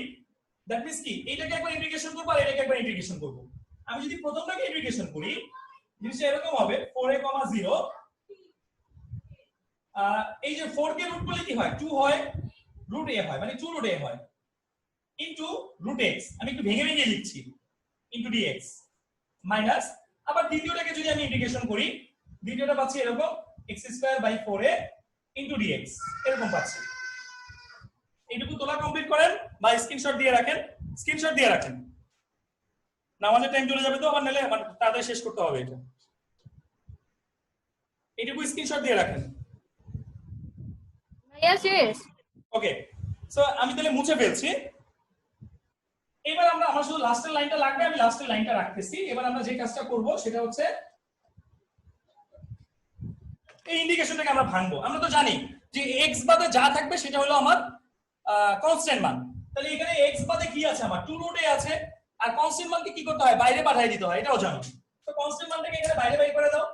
দ্যাট মিন্স কি, এইটাকে একবার ইন্টিগ্রেশন করব আর এটাকে একবার ইন্টিগ্রেশন করব। আমি যদি প্রথমটাকে ইন্টিগ্রেশন করি, জিনিসটা এরকম হবে 4a, 0। এই যে 4 কে রুট করলে কি হয়? 2 হয়, √a হয়, মানে 2√a হয়, ইনটু √x। আমি একটু ভেঙে ভেঙে লিখছি, ইনটু dx মাইনাস, আবার দ্বিতীয়টাকে যদি আমি ইন্টিগ্রেশন করি, দ্বিতীয়টা পাচ্ছি এরকম x²/4a ইনটু dx, এরকম পাচ্ছি। এইটুকু তোলা কমপ্লিট করেন বা স্ক্রিনশট দিয়ে রাখেন। স্ক্রিনশট দিয়ে রাখেন, না আমাদের টাইম চলে যাবে তো, আবার নালে আমার তাড়াতাড়ি শেষ করতে হবে এটা। এইটুকু স্ক্রিনশট দিয়ে রাখেন। ভাইয়া শেষ। ওকে, সো আমি তাহলে মুছে ফেলছি। এবার আমার শুধু লাস্টের লাইনটা লাগবে, আমি লাস্টের লাইনটা রাখতেছি। এবার আমরা যে কাজটা করব সেটা হচ্ছে এই ইন্ডিকেশনটাকে আমরা ভাঙবো। আমরা তো জানি যে x বাদে যা থাকবে সেটা হলো আমার কনস্ট্যান্ট মান। তাহলে এখানে x বাদে কি আছে? আমার 2√a আছে, আর কনস্ট্যান্ট মানকে কি করতে হয়? বাইরে পাঠিয়ে দিতে হয়, এটাও জানো। তো কনস্ট্যান্ট মানটাকে এখানে বাইরে বের করে দাও।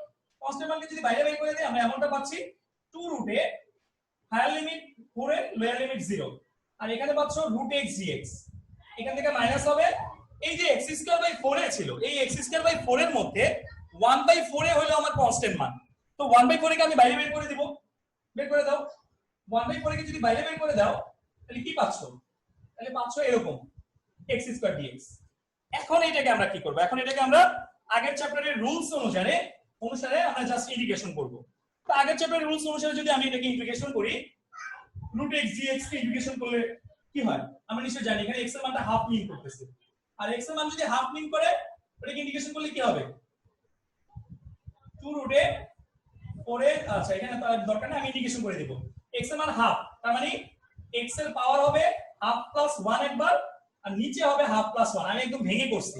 কনস্ট্যান্ট মানকে যদি বাইরে বের করে দিই, আমরা এমনটা পাচ্ছি 2√a, higher limit 4a, lower limit 0, আর এখানে পাচ্ছ √x dx। এখান থেকে মাইনাস হবে, এই যে x²/4a ছিল, এই x²/4 এর মধ্যে 1/4a হলো আমার কনস্ট্যান্ট মান। তো 1/4 কে আমি বাইরে বের করে দিব, বের করে দাও। 1/4 কে যদি বাইরে বের করে দাও, তাহলে কি পাচ্ছ? তাহলে পাচ্ছ এরকম x² dx। এখন এটাকে আমরা কি করব? এখন এটাকে আমরা আগের চ্যাপ্টারের রুলস অনুসারে আমরা জাস্ট ইন্টিগ্রেশন করব। তো আগের চ্যাপ্টারের রুলস অনুসারে যদি আমি এটাকে ইন্টিগ্রেশন করি, রুট এক্স জি এক্স কে ইন্টিগ্রেশন করলে কি হয় আমরা নিশ্চয়ই জানি এখানে এক্স এর মানটা হাফ মিন করতেছে আর এক্স এর মান যদি হাফ মিন করে ওটাকে ইন্টিগ্রেশন করলে কি হবে 2 রুটে 4 এর আচ্ছা এখানে তার দরকার নেই আমি ইন্টিগ্রেশন করে দেব এক্স এর মান হাফ তার মানে এক্স এর পাওয়ার হবে হাফ প্লাস 1 একবার আর নিচে হবে হাফ প্লাস 1 আমি একদম ভেঙে করছি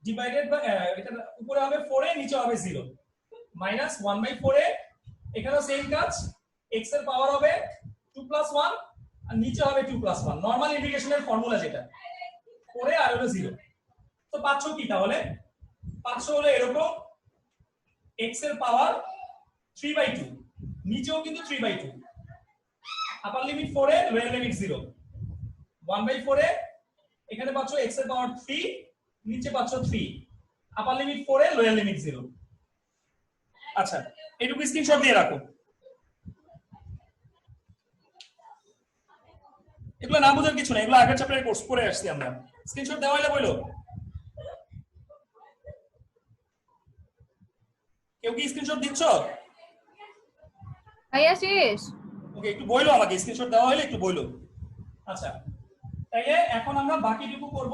ডিভাইডেড বাই এটা উপরে হবে 4 এ নিচে হবে 0 মাইনাস 1/4 এ এখানেও সেম কাজ x এর পাওয়ার হবে 2 প্লাস 1 আর নিচে হবে 2 প্লাস 1 নরমাল ইন্টিগ্রেশনের ফর্মুলা যেটা 4 এ আর হলো 0 তো পাচ্ছ কি তাহলে পাচ্ছ হলো এরকম x এর পাওয়ার 3/2 নিচেও কিন্তু 3/2 আপার লিমিট 4 এ লোয়ার লিমিট 0 1/4 এ এখানে পাচ্ছ x এর পাওয়ার 3 নিচে পাচ্ছ 3 আপার লিমিট 4 এ লোয়ার লিমিট 0 আচ্ছা এইটুকু স্ক্রিনশট দিয়ে রাখো এগুলো না বোঝার কিছু না এগুলো আগের চ্যাপ্টারে কোর্স করে আসছি আমরা স্ক্রিনশট দেওয়া হলে বলো কেউ কি স্ক্রিনশট দিচ্ছ ভাইয়া শেষ ওকে একটু বইলো আমাকে স্ক্রিনশট দেওয়া হলে একটু বইলো আচ্ছা তাইলে এখন আমরা বাকিটুকু করব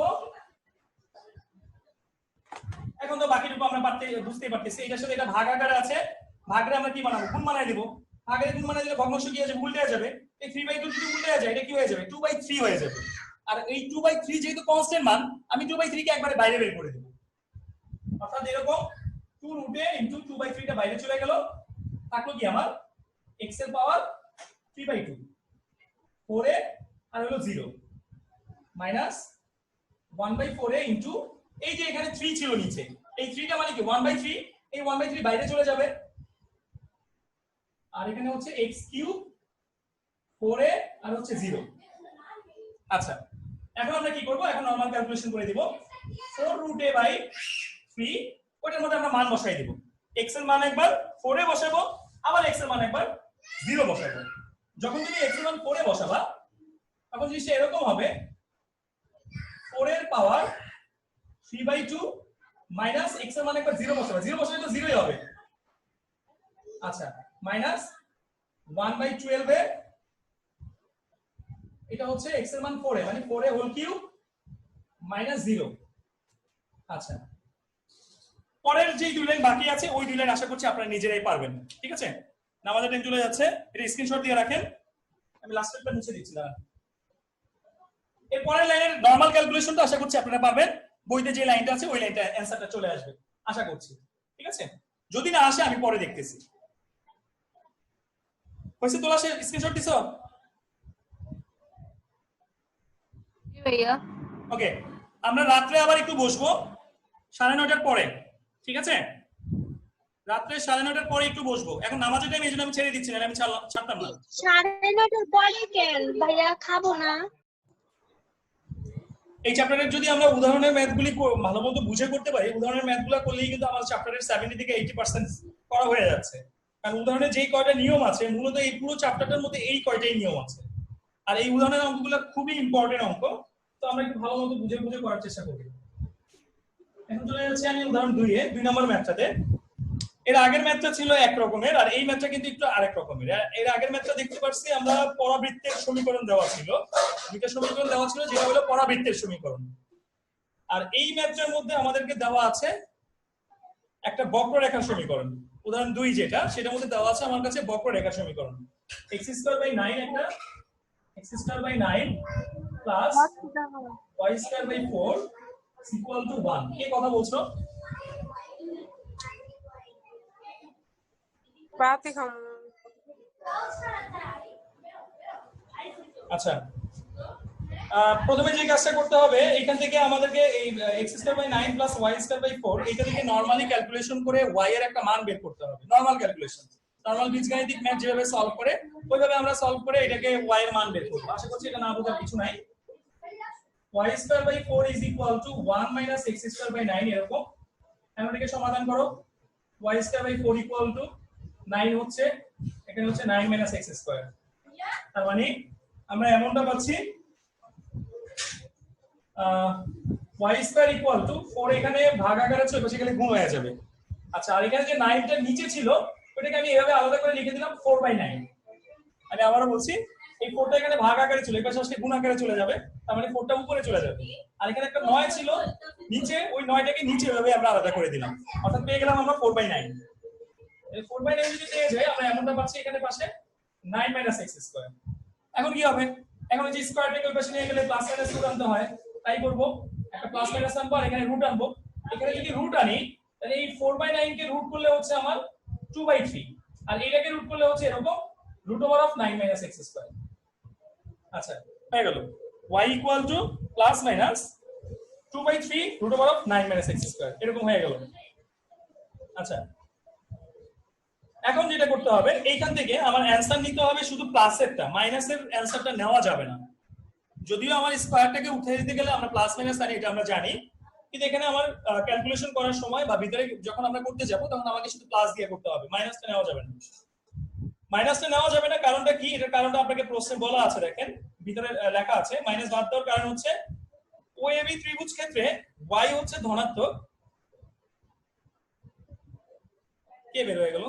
এখন তো বাকিটুকু আমরা বুঝতেই পারতেছি এটার সাথে এটা ভাগ আকারে আছে ভাগরে আমরা কি বানাবো গুণ বানাই দেব ভাগরে গুণ বানাই দিলে ভগ্নাংশ কি হয়ে যাবে উল্টে যাবে এই 3/2 যদি উল্টে যায় এটা কি হয়ে যাবে 2/3 হয়ে যাবে আর এই 2/3 যেহেতু কনস্ট্যান্ট মান আমি 2/3 কে একবারে বাইরে বের করে দেব অর্থাৎ এরকম 2 রুটে ইনটু 2/3 টা বাইরে চলে গেল থাকলো কি আমার x এর পাওয়ার 3/2 4 এ আর হলো 0 মাইনাস 1/4 এ ইনটু এই যে এখানে 3 ছিল নিচে এই 3 টা মানে কি 1/3 এই 1/3 বাইরে চলে যাবে আর এখানে হচ্ছে x কিউব 4 এ আর হচ্ছে 0 আচ্ছা এখন আমরা কি করব এখন নরমাল ক্যালকুলেশন করে দিব 4 রুট a বাই 3 ওটার মধ্যে আমরা মান বসাই দিব x এর মান একবার 4 এ বসাবো আবার x এর মান একবার 0 বসাবো যখন তুমি x এর মান 4 এ বসাবা তখন জিনিসটা এরকম হবে 4 এর পাওয়ার 3/2 মাইনাস x এর মান একবার 0 বসাবো 0 বসালে তো 0ই হবে আচ্ছা মাইনাস 1/12 এ এটা হচ্ছে x এর মান 4 এ মানে 4 এ হোল কিউব মাইনাস 0 আচ্ছা পরের যে দুই লাইন বাকি আছে ওই দুই লাইন আশা করছি আপনারা নিজেরাই পারবেন ঠিক আছে নামাজের টাইম চলে যাচ্ছে এটা স্ক্রিনশট দিয়ে রাখেন আমি লাস্টেরটা মুছে দিচ্ছি দাঁড়ান এর পরের লাইনের নরমাল ক্যালকুলেশনটা আশা করছি আপনারা পারবেন বইতে যে লাইনটা আছে ওই লাইনটা অ্যানসারটা চলে আসবে আশা করছি ঠিক আছে যদি না আসে আমি পরে দেখতেছি হইছে তোলা সে স্ক্রিনশট দিছো জি ভাইয়া ওকে আমরা রাত্রে আবার একটু বসবো 9:30টার পরে ঠিক আছে রাত্রে 9:30টার পরে একটু বসবো এখন নামাজের টাইম এইজন্য আমি ছেড়ে দিচ্ছি না আমি ছাড়তাম না 9:30টার পরে কেন ভাইয়া খাবো না এই চ্যাপ্টারের যদি আমরা উদাহরণের ম্যাথগুলি ভালোমতো বুঝে করতে পারি উদাহরণের ম্যাথগুলো করলেই কিন্তু আমাদের চ্যাপ্টারের 70 থেকে 80% করা হয়ে যাচ্ছে কারণ উদাহরণের যেই কয়টা নিয়ম আছে মূলত এই পুরো চ্যাপ্টারটার মধ্যে এই কয়টাই নিয়ম আছে আর এই উদাহরণের অঙ্কগুলো খুবই ইম্পর্টেন্ট অঙ্ক তো আমরা একটু ভালোমতো বুঝে করার চেষ্টা করি এখন চলে যাচ্ছে আমি উদাহরণ 2 এ 2 নম্বর ম্যাথটাতে এর আগের ম্যাথটা ছিল এক রকমের আর এই ম্যাথটা কিন্তু একটু আরেক রকমের এর আগের ম্যাথটা দেখতে পাচ্ছি আমরা পরাবৃত্তের সমীকরণ দেওয়া ছিল দুইটা সমীকরণ দেওয়া ছিল যেটা হলো পরাবৃত্তের সমীকরণ আর এই ম্যাথটার মধ্যে আমাদেরকে দেওয়া আছে একটা বক্ররেখার সমীকরণ উদাহরণ 2 যেটা সেটার মধ্যে দেওয়া আছে আমার কাছে বক্ররেখার সমীকরণ x²/9 একটা x²/9 plus y²/4 equal to 1 কে কথা বলছো বাতে খাম আচ্ছা প্রথমে যে কাজটা করতে হবে এখান থেকে আমাদেরকে এই x²/9 প্লাস y²/4 এটা থেকে নরমালি ক্যালকুলেশন করে y এর একটা মান বের করতে হবে নরমাল ক্যালকুলেশন নরমাল বীজগাণিতিক ম্যাথ যেভাবে সলভ করে ওইভাবে আমরা সলভ করে এটাকে y এর মান বের করব আশা করছি এটা না বোঝার কিছু নাই y²/4 is equal to 1 - x²/9 এরকম এখন এটাকে সমাধান করো y²/4 equal to 9 হচ্ছে এখানে হচ্ছে 9 - x²। তার মানে আমরা এমনটা পাচ্ছি y² equal to 4 এখানে ভাগাকার আছে ওই গেলে গুণ হয়ে যাবে আচ্ছা আর এখানে যে 9টা নিচে ছিল ওটাকে আমি এভাবে আলাদা করে লিখে দিলাম 4/9 আমি আবারো বলছি এই 4টা এখানে ভাগ আকারে ছিল, এই পাশে আসলে গুণ আকারে চলে যাবে, তার মানে 4টা উপরে চলে যাবে। আর এখানে একটা 9 ছিল নিচে, ওই 9টাকে নিচে ভাবে আমরা আলাদা করে দিলাম, অর্থাৎ পেয়ে গেলাম আমরা 4/9। এই 4/9 যদি পেয়ে যাই আমরা এমনটা পাচ্ছি এখানে পাশে 9 - x²। এখন কি হবে, এখন এই যে স্কয়ারটাকে ওই পাশে নিয়ে গেলে প্লাস মাইনাস রুট আনতে হয়, তাই করব, একটা প্লাস মাইনাস আনবো আর এখানে রুট আনবো। এখানে যদি রুট আনি তাহলে এই 4/9 কে রুট করলে হচ্ছে আমার 2/3, আর এটাকে রুট করলে হচ্ছে এরকম √9 - x²। আচ্ছা হয়ে গেল y প্লাস মাইনাস 2/3 √9 - x², এরকম হয়ে গেল। আচ্ছা এখন যেটা করতে হবে, এইখান থেকে আমার অ্যানসার নিতে হবে শুধু প্লাসেরটা, মাইনাসের অ্যানসারটা নেওয়া যাবে না। যদিও আমার স্কয়ারটাকে উঠে দিতে গেলে আমরা প্লাস মাইনাস আনি, এটা আমরা জানি, কিন্তু এখানে আমার ক্যালকুলেশন করার সময় বা ভিতরে যখন আমরা করতে যাব তখন আমাকে শুধু প্লাস দিয়ে করতে হবে, মাইনাসটা নেওয়া যাবে না। মাইনাসটা নেওয়া যাবে না কারণটা কি, এটার কারণটা আপনাকে প্রশ্নে বলা আছে, দেখেন ভিতরে লেখা আছে। মাইনাস বাদ দেওয়ার কারণ হচ্ছে OAB ত্রিভুজ ক্ষেত্রে y হচ্ছে ধনাত্মক, কে বের হয়ে গেল,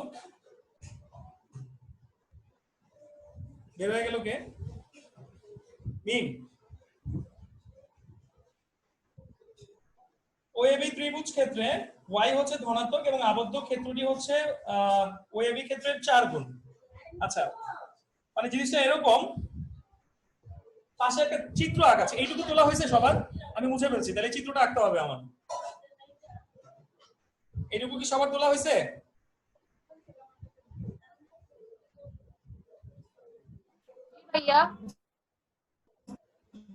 বের হয়ে গেল কে, মিম। OAB ত্রিভুজ ক্ষেত্রে y হচ্ছে ধনাত্মক এবং আবদ্ধ ক্ষেত্রটি হচ্ছে OAB ক্ষেত্রের 4 গুণ। আচ্ছা মানে জিনিসটা এরকম, পাশে একটা চিত্র আঁকা আছে, এইটুকু তোলা হয়েছে সবার, আমি মুছে ফেলছি, তাহলে চিত্রটা আঁকতে হবে আমার। এইটুকু কি সবার তোলা হয়েছে? ভাইয়া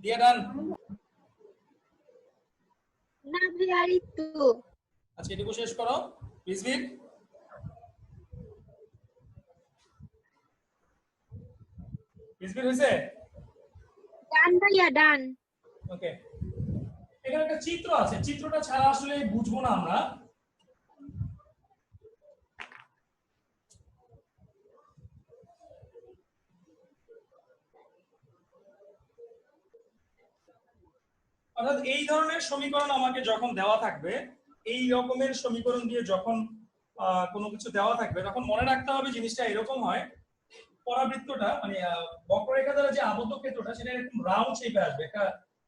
দিয়ে ডান। না ভাইয়া একটু আচ্ছা এটুকু শেষ করো রিজভির। রিজভির হয়েছে? ডান ভাইয়া ডান। ওকে, এখানে একটা চিত্র আছে, চিত্রটা ছাড়া আসলে বুঝবো না আমরা। অর্থাৎ এই ধরনের সমীকরণ আমাকে যখন দেওয়া থাকবে, এই রকমের সমীকরণ দিয়ে যখন কোনো কিছু দেওয়া থাকবে, তখন মনে রাখতে হবে জিনিসটা এরকম হয়, পরাবৃত্তটা মানে বক্ররেখা দ্বারা যে আবদ্ধ ক্ষেত্রটা সেটা এরকম রাউন্ড শেপে আসবে, একটা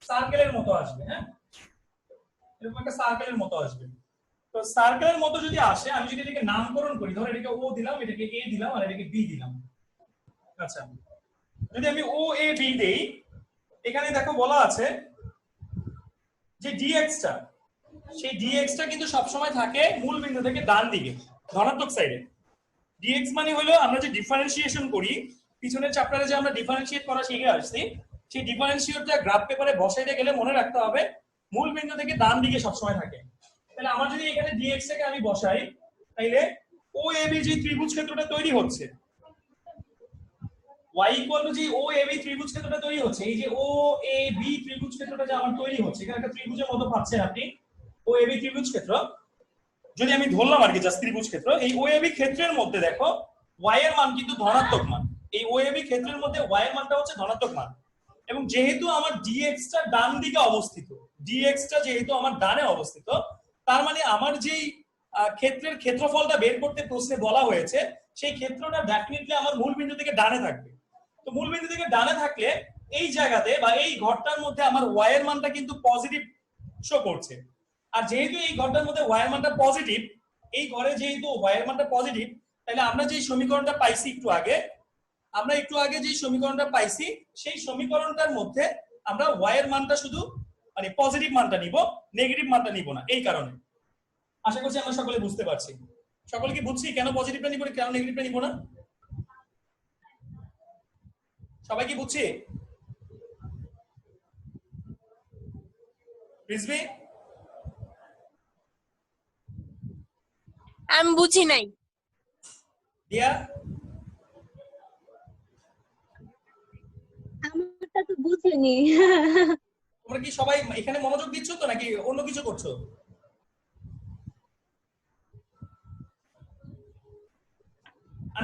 সার্কেলের মতো আসবে। হ্যাঁ, এরকম একটা সার্কেলের মতো আসবে। তো সার্কেলের মতো যদি আসে, আমি যদি এটাকে নামকরণ করি, ধরো এটাকে ও দিলাম, এটাকে এ দিলাম আর এটাকে বি দিলাম। আচ্ছা যদি আমি ও এ বি দেই, এখানে দেখো বলা আছে যে ডিএক্সটা, সেই ডিএক্সটা কিন্তু সবসময় থাকে মূল বিন্দু থেকে ডান দিকে ধনাত্মক সাইডে। ডিএক্স মানে হলো আমরা যে ডিফারেন্সিয়েশন করি, পিছনের চ্যাপ্টারে যে আমরা ডিফারেন্সিয়েট করা শিখে আসছি, সেই ডিফারেন্সিয়েটটা গ্রাফ পেপারে বসাইতে গেলে মনে রাখতে হবে মূল বিন্দু থেকে ডান দিকে সবসময় থাকে। তাহলে আমার যদি এখানে ডিএক্স থেকে আমি বসাই, তাইলে ও এ বি যে ত্রিভুজ ক্ষেত্রটা তৈরি হচ্ছে, y যে ও এ বি ত্রিভুজ ক্ষেত্রটা তৈরি হচ্ছে, এই যে ও এ বি ত্রিভুজ ক্ষেত্রটা যে আমার তৈরি হচ্ছে, এখানে একটা ত্রিভুজের মতো পাচ্ছেন আপনি, ও এ বি ত্রিভুজ ক্ষেত্র যদি আমি ধরলাম আর কি জাস্ট ত্রিভুজ ক্ষেত্র, এই ও এ বি ক্ষেত্রের মধ্যে দেখো y এর মান কিন্তু ধনাত্মক মান, এই ও এ বি ক্ষেত্রের মধ্যে y এর মানটা হচ্ছে ধনাত্মক মান। এবং যেহেতু আমার dx টা ডান দিকে অবস্থিত, dx টা যেহেতু আমার ডানে অবস্থিত, তার মানে আমার যেই ক্ষেত্রের ক্ষেত্রফলটা বের করতে প্রশ্নে বলা হয়েছে, সেই ক্ষেত্রটা ডেফিনেটলি আমার মূল বিন্দু থেকে ডানে থাকবে। তো মূল বিন্দু থেকে ডানে থাকলে এই জায়গাতে বা এই ঘরটার মধ্যে আমার y এর মানটা কিন্তু পজিটিভ শো করছে। আর যেহেতু এই ঘরটার মধ্যে y এর মানটা পজিটিভ, এই ঘরে যেহেতু y এর মানটা পজিটিভ, তাহলে আমরা যে সমীকরণটা পাইছি একটু আগে যে সমীকরণটা পাইছি, সেই সমীকরণটার মধ্যে আমরা y এর মানটা শুধু মানে পজিটিভ মানটা নিব, নেগেটিভ মানটা নিব না। এই কারণে আশা করছি আমরা সকলে বুঝতে পারছি। সকলে কি বুঝছি কেন পজিটিভটা নিব কেন নেগেটিভটা নিব না? সবাই কি বুঝছি? রিজভি আমি বুঝি নাই। দিয়া আমারটা তো বুঝিনি। তোমরা কি সবাই এখানে মনোযোগ দিচ্ছ তো নাকি অন্য কিছু করছো?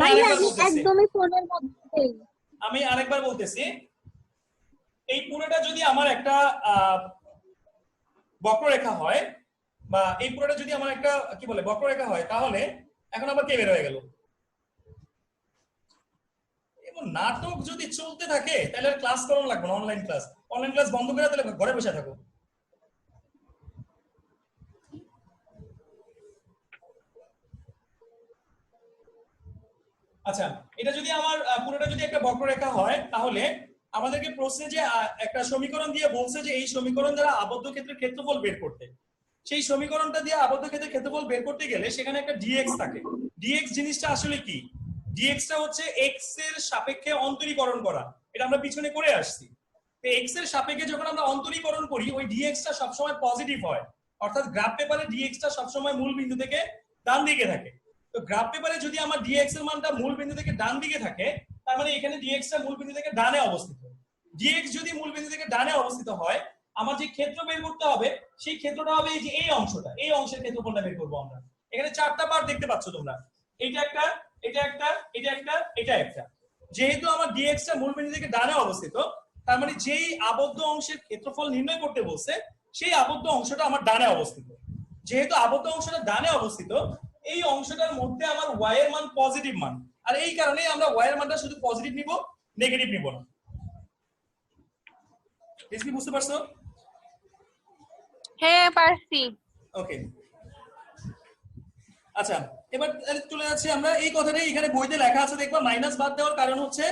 ভাইয়া আমি একদমই ফোনের মধ্যে। আমি আরেকবার বলতেছি, এই পুরোটা যদি আমার একটা বক্ররেখা হয়, বা এই পুরোটা যদি আমার একটা কি বলে বক্ররেখা হয়, তাহলে এখন আবার কে বের হয়ে গেল? নাটক যদি চলতে থাকে তাহলে আর ক্লাস করানো লাগবে না, অনলাইন ক্লাস বন্ধ করে তাহলে ঘরে বসে থাকো। আচ্ছা, এটা যদি আমার পুরোটা যদি একটা বক্ররেখা হয় তাহলে আমাদেরকে প্রশ্নে যে একটা সমীকরণ দিয়ে বলছে যে এই সমীকরণ দ্বারা আবদ্ধ ক্ষেত্রের ক্ষেত্রফল বের করতে, সেই সমীকরণটা দিয়ে আবদ্ধ ক্ষেত্রের ক্ষেত্রফল বের করতে গেলে সেখানে একটা dx থাকে। dx জিনিসটা আসলে কি? dx টা হচ্ছে x এর সাপেক্ষে অন্তরীকরণ করা, এটা আমরা পিছনে করে আসছি। তো x এর সাপেক্ষে যখন আমরা অন্তরীকরণ করি ওই dx টা সবসময় পজিটিভ হয়, অর্থাৎ গ্রাফ পেপারে dx টা সবসময় মূল বিন্দু থেকে ডান দিকে থাকে। তো গ্রাফ পেপারে যদি আমার dx এর মানটা মূল বিন্দু থেকে ডান দিকে থাকে তার মানে এখানে dx টা মূল বিন্দু থেকে ডানে অবস্থিত। dx যদি মূল বিন্দু থেকে ডানে অবস্থিত হয় আমার যে ক্ষেত্র বের করতে হবে সেই ক্ষেত্রটা হবে এই যে এই অংশটা, এই অংশের ক্ষেত্রফলটা বের করবো আমরা। এখানে চারটা পার্ট দেখতে পাচ্ছ তোমরা, এটা একটা, এটা একটা, এটা একটা, এটা একটা। যেহেতু আমার dx টা মূল বিন্দু থেকে ডানে অবস্থিত তার মানে যেই আবদ্ধ অংশের ক্ষেত্রফল নির্ণয় করতে বলছে সেই আবদ্ধ অংশটা আমার ডানে অবস্থিত। যেহেতু আবদ্ধ অংশটা ডানে অবস্থিত এই অংশটার মধ্যে আমার y এর মান পজিটিভ মান, আর এই কারণে আমরা y এর মানটা শুধু পজিটিভ নিব, নেগেটিভ নিব না। কি বুঝতে পারছো? হ্যাঁ পারছি। ওকে, আচ্ছা এবার চলে যাচ্ছি আমরা এই কথাটাই এখানে বইতে লেখা আছে, দেখবা মাইনাস বাদ দেওয়ার কারণ হচ্ছে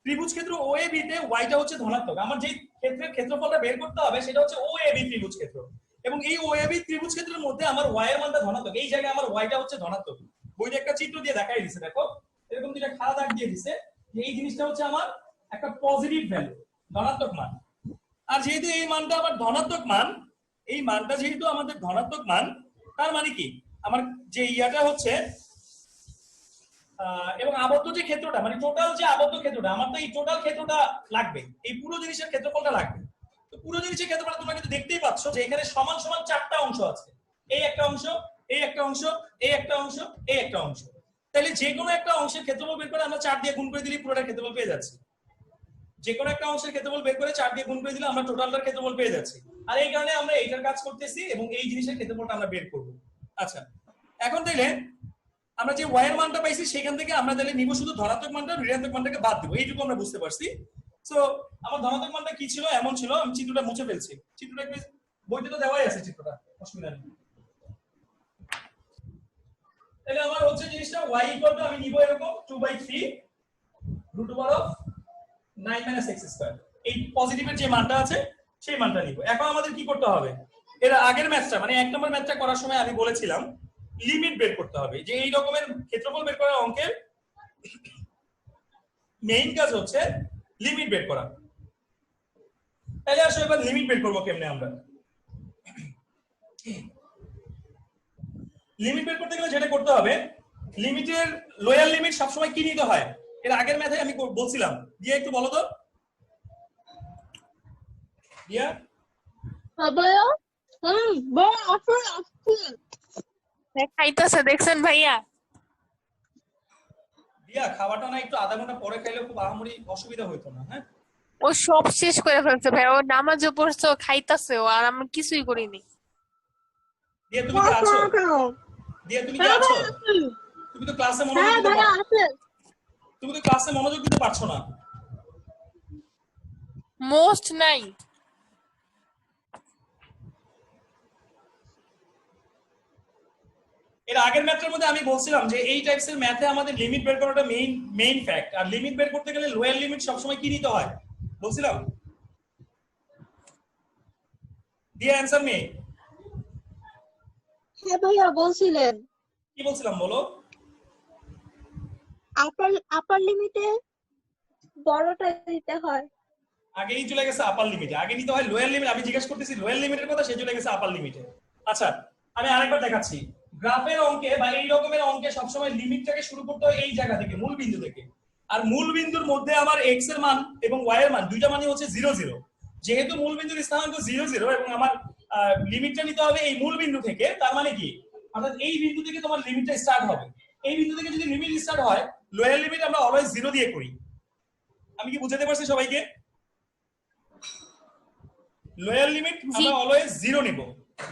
ত্রিভুজ ক্ষেত্র OAB তে y টা হচ্ছে ধনাত্মক। আমার যে ক্ষেত্রের ক্ষেত্রফলটা বের করতে হবে সেটা হচ্ছে OAB ত্রিভুজ ক্ষেত্র, এবং এই OAB ত্রিভুজ ক্ষেত্রের মধ্যে আমার y এর মানটা ধনাত্মক, এই জায়গায় আমার y টা হচ্ছে ধনাত্মক। বইতে একটা চিত্র দিয়ে দেখাই দিয়েছে, দেখো এরকম দুইটা খাড়া দাগ দিয়ে দিয়েছে যে এই জিনিসটা হচ্ছে আমার একটা পজিটিভ ভ্যালু, ধনাত্মক মান। আর যেহেতু এই মানটা আমার ধনাত্মক মান, এই মানটা যেহেতু আমাদের ধনাত্মক মান তার মানে কি আমার যে ইয়াটা হচ্ছে এবং আবদ্ধ যে ক্ষেত্রটা মানে টোটাল যে আবদ্ধ ক্ষেত্রটা, আমার তো এই টোটাল ক্ষেত্রটা লাগবে, এই পুরো জিনিসের ক্ষেত্রফলটা লাগবে। তো পুরো জিনিসের ক্ষেত্রফল তোমরা কিন্তু দেখতেই পাচ্ছ যে এখানে সমান সমান চারটা অংশ আছে, এই একটা অংশ, এই একটা অংশ, এই একটা অংশ, এই একটা অংশ। তাহলে যে কোনো একটা অংশের ক্ষেত্রফল বের করে আমরা 4 দিয়ে গুণ করে দিলে পুরোটার ক্ষেত্রফল পেয়ে যাচ্ছি। যে কোনো একটা অংশের ক্ষেত্রফল বের করে 4 দিয়ে গুণ করে দিলে আমরা টোটালটার ক্ষেত্রফল পেয়ে যাচ্ছি। আর এই কারণে আমরা এইটার কাজ করতেছি এবং এই জিনিসের ক্ষেত্রফলটা আমরা বের করব। আচ্ছা, এখন তাইলে আমরা যে y এর মানটা পাইছি সেখান থেকে আমরা তাহলে নিব শুধু ধনাত্মক মানটা, ঋণাত্মক মানটাকে বাদ দিব, এইটুকু আমরা বুঝতে পারছি। সো আমার ধনাত্মক মানটা কি ছিল এমন ছিল, আমি চিত্রটা মুছে ফেলছি। চিত্রটা একটু বইতে তো দেওয়াই আছে, চিত্রটা অসুবিধা নেই। তাহলে আমার হচ্ছে জিনিসটা y ইকুয়াল টু আমি নিব এরকম 2/3 √9 - x², এই পজিটিভের যে মানটা আছে সেই মানটা নিব। এখন আমাদের কি করতে হবে, এর আগের ম্যাথটা মানে 1 নম্বর ম্যাথটা করার সময় আমি বলেছিলাম লিমিট বের করতে হবে, যে এই রকমের ক্ষেত্রফল বের করার অঙ্কের মেইন কাজ হচ্ছে লিমিট বের করা। তাহলে আসলে এবার লিমিট বের করবো কেমনে আমরা? লিমিট বের করতে গেলে যেটা করতে হবে, লিমিটের লোয়ার লিমিট সবসময় কি নিতে হয়, এর আগের ম্যাথে আমি বলছিলাম। দিয়ে একটু বলো তো দিয়া। বলো। বল আসুন আসুন। খাইতেছে দেখছেন ভাইয়া? দিয়া খাওয়াটা না একটু আধা ঘন্টা পরে খাইলে খুব আহামরি অসুবিধা হইতো না। হ্যাঁ, ও সব শেষ করে ফেলছে ভাই, ও নামাজও পড়ছে, ও খাইতেছে, ও আর আমি কিছুই করিনি। দিয়া তুমি কি আছো? দিয়া তুমি কি আছো? তুমি তো ক্লাসে মনোযোগ দিতে তুমি তো ক্লাসে মনোযোগ দিতে পারছো না। মোস্ট নাই। এর আগের ম্যাথের মধ্যে আমি বলছিলাম যে এই টাইপসের ম্যাথে আমাদের লিমিট বের করাটা মেইন ফ্যাক্ট, আর লিমিট বের করতে গেলে লোয়ার লিমিট সবসময় কি নিতে হয় বলছিলাম। দিয়ে অ্যানসার মি। হ্যাঁ ভাইয়া বলছিলেন কি বলছিলাম বলো? আপার লিমিটে বড়টা দিতে হয়। আগেই চলে গেছে আপার লিমিটে, আগে নিতে হয় লোয়ার লিমিট। আমি জিজ্ঞেস করতেছি লোয়ার লিমিটের কথা, সে চলে গেছে আপার লিমিটে। আচ্ছা আমি আরেকবার দেখাচ্ছি, গ্রাফের অঙ্কে বা এই রকমের অঙ্কে সবসময় লিমিটটাকে শুরু করতে হয় এই জায়গা থেকে, মূল বিন্দু থেকে। আর মূল বিন্দুর মধ্যে আমার x এর মান এবং y এর মান দুইটা মানই হচ্ছে 0 0। যেহেতু মূল বিন্দুর স্থানাঙ্ক 0 0 এবং আমার লিমিটটা নিতে হবে এই মূল বিন্দু থেকে, তার মানে কি অর্থাৎ এই বিন্দু থেকে তোমার লিমিটটা স্টার্ট হবে। এই বিন্দু থেকে যদি লিমিট স্টার্ট হয় লোয়ার লিমিট আমরা অলওয়েজ 0 দিয়ে করি। আমি কি বুঝাতে পারছি সবাইকে? লোয়ার লিমিট আমরা অলওয়েজ 0 নিব,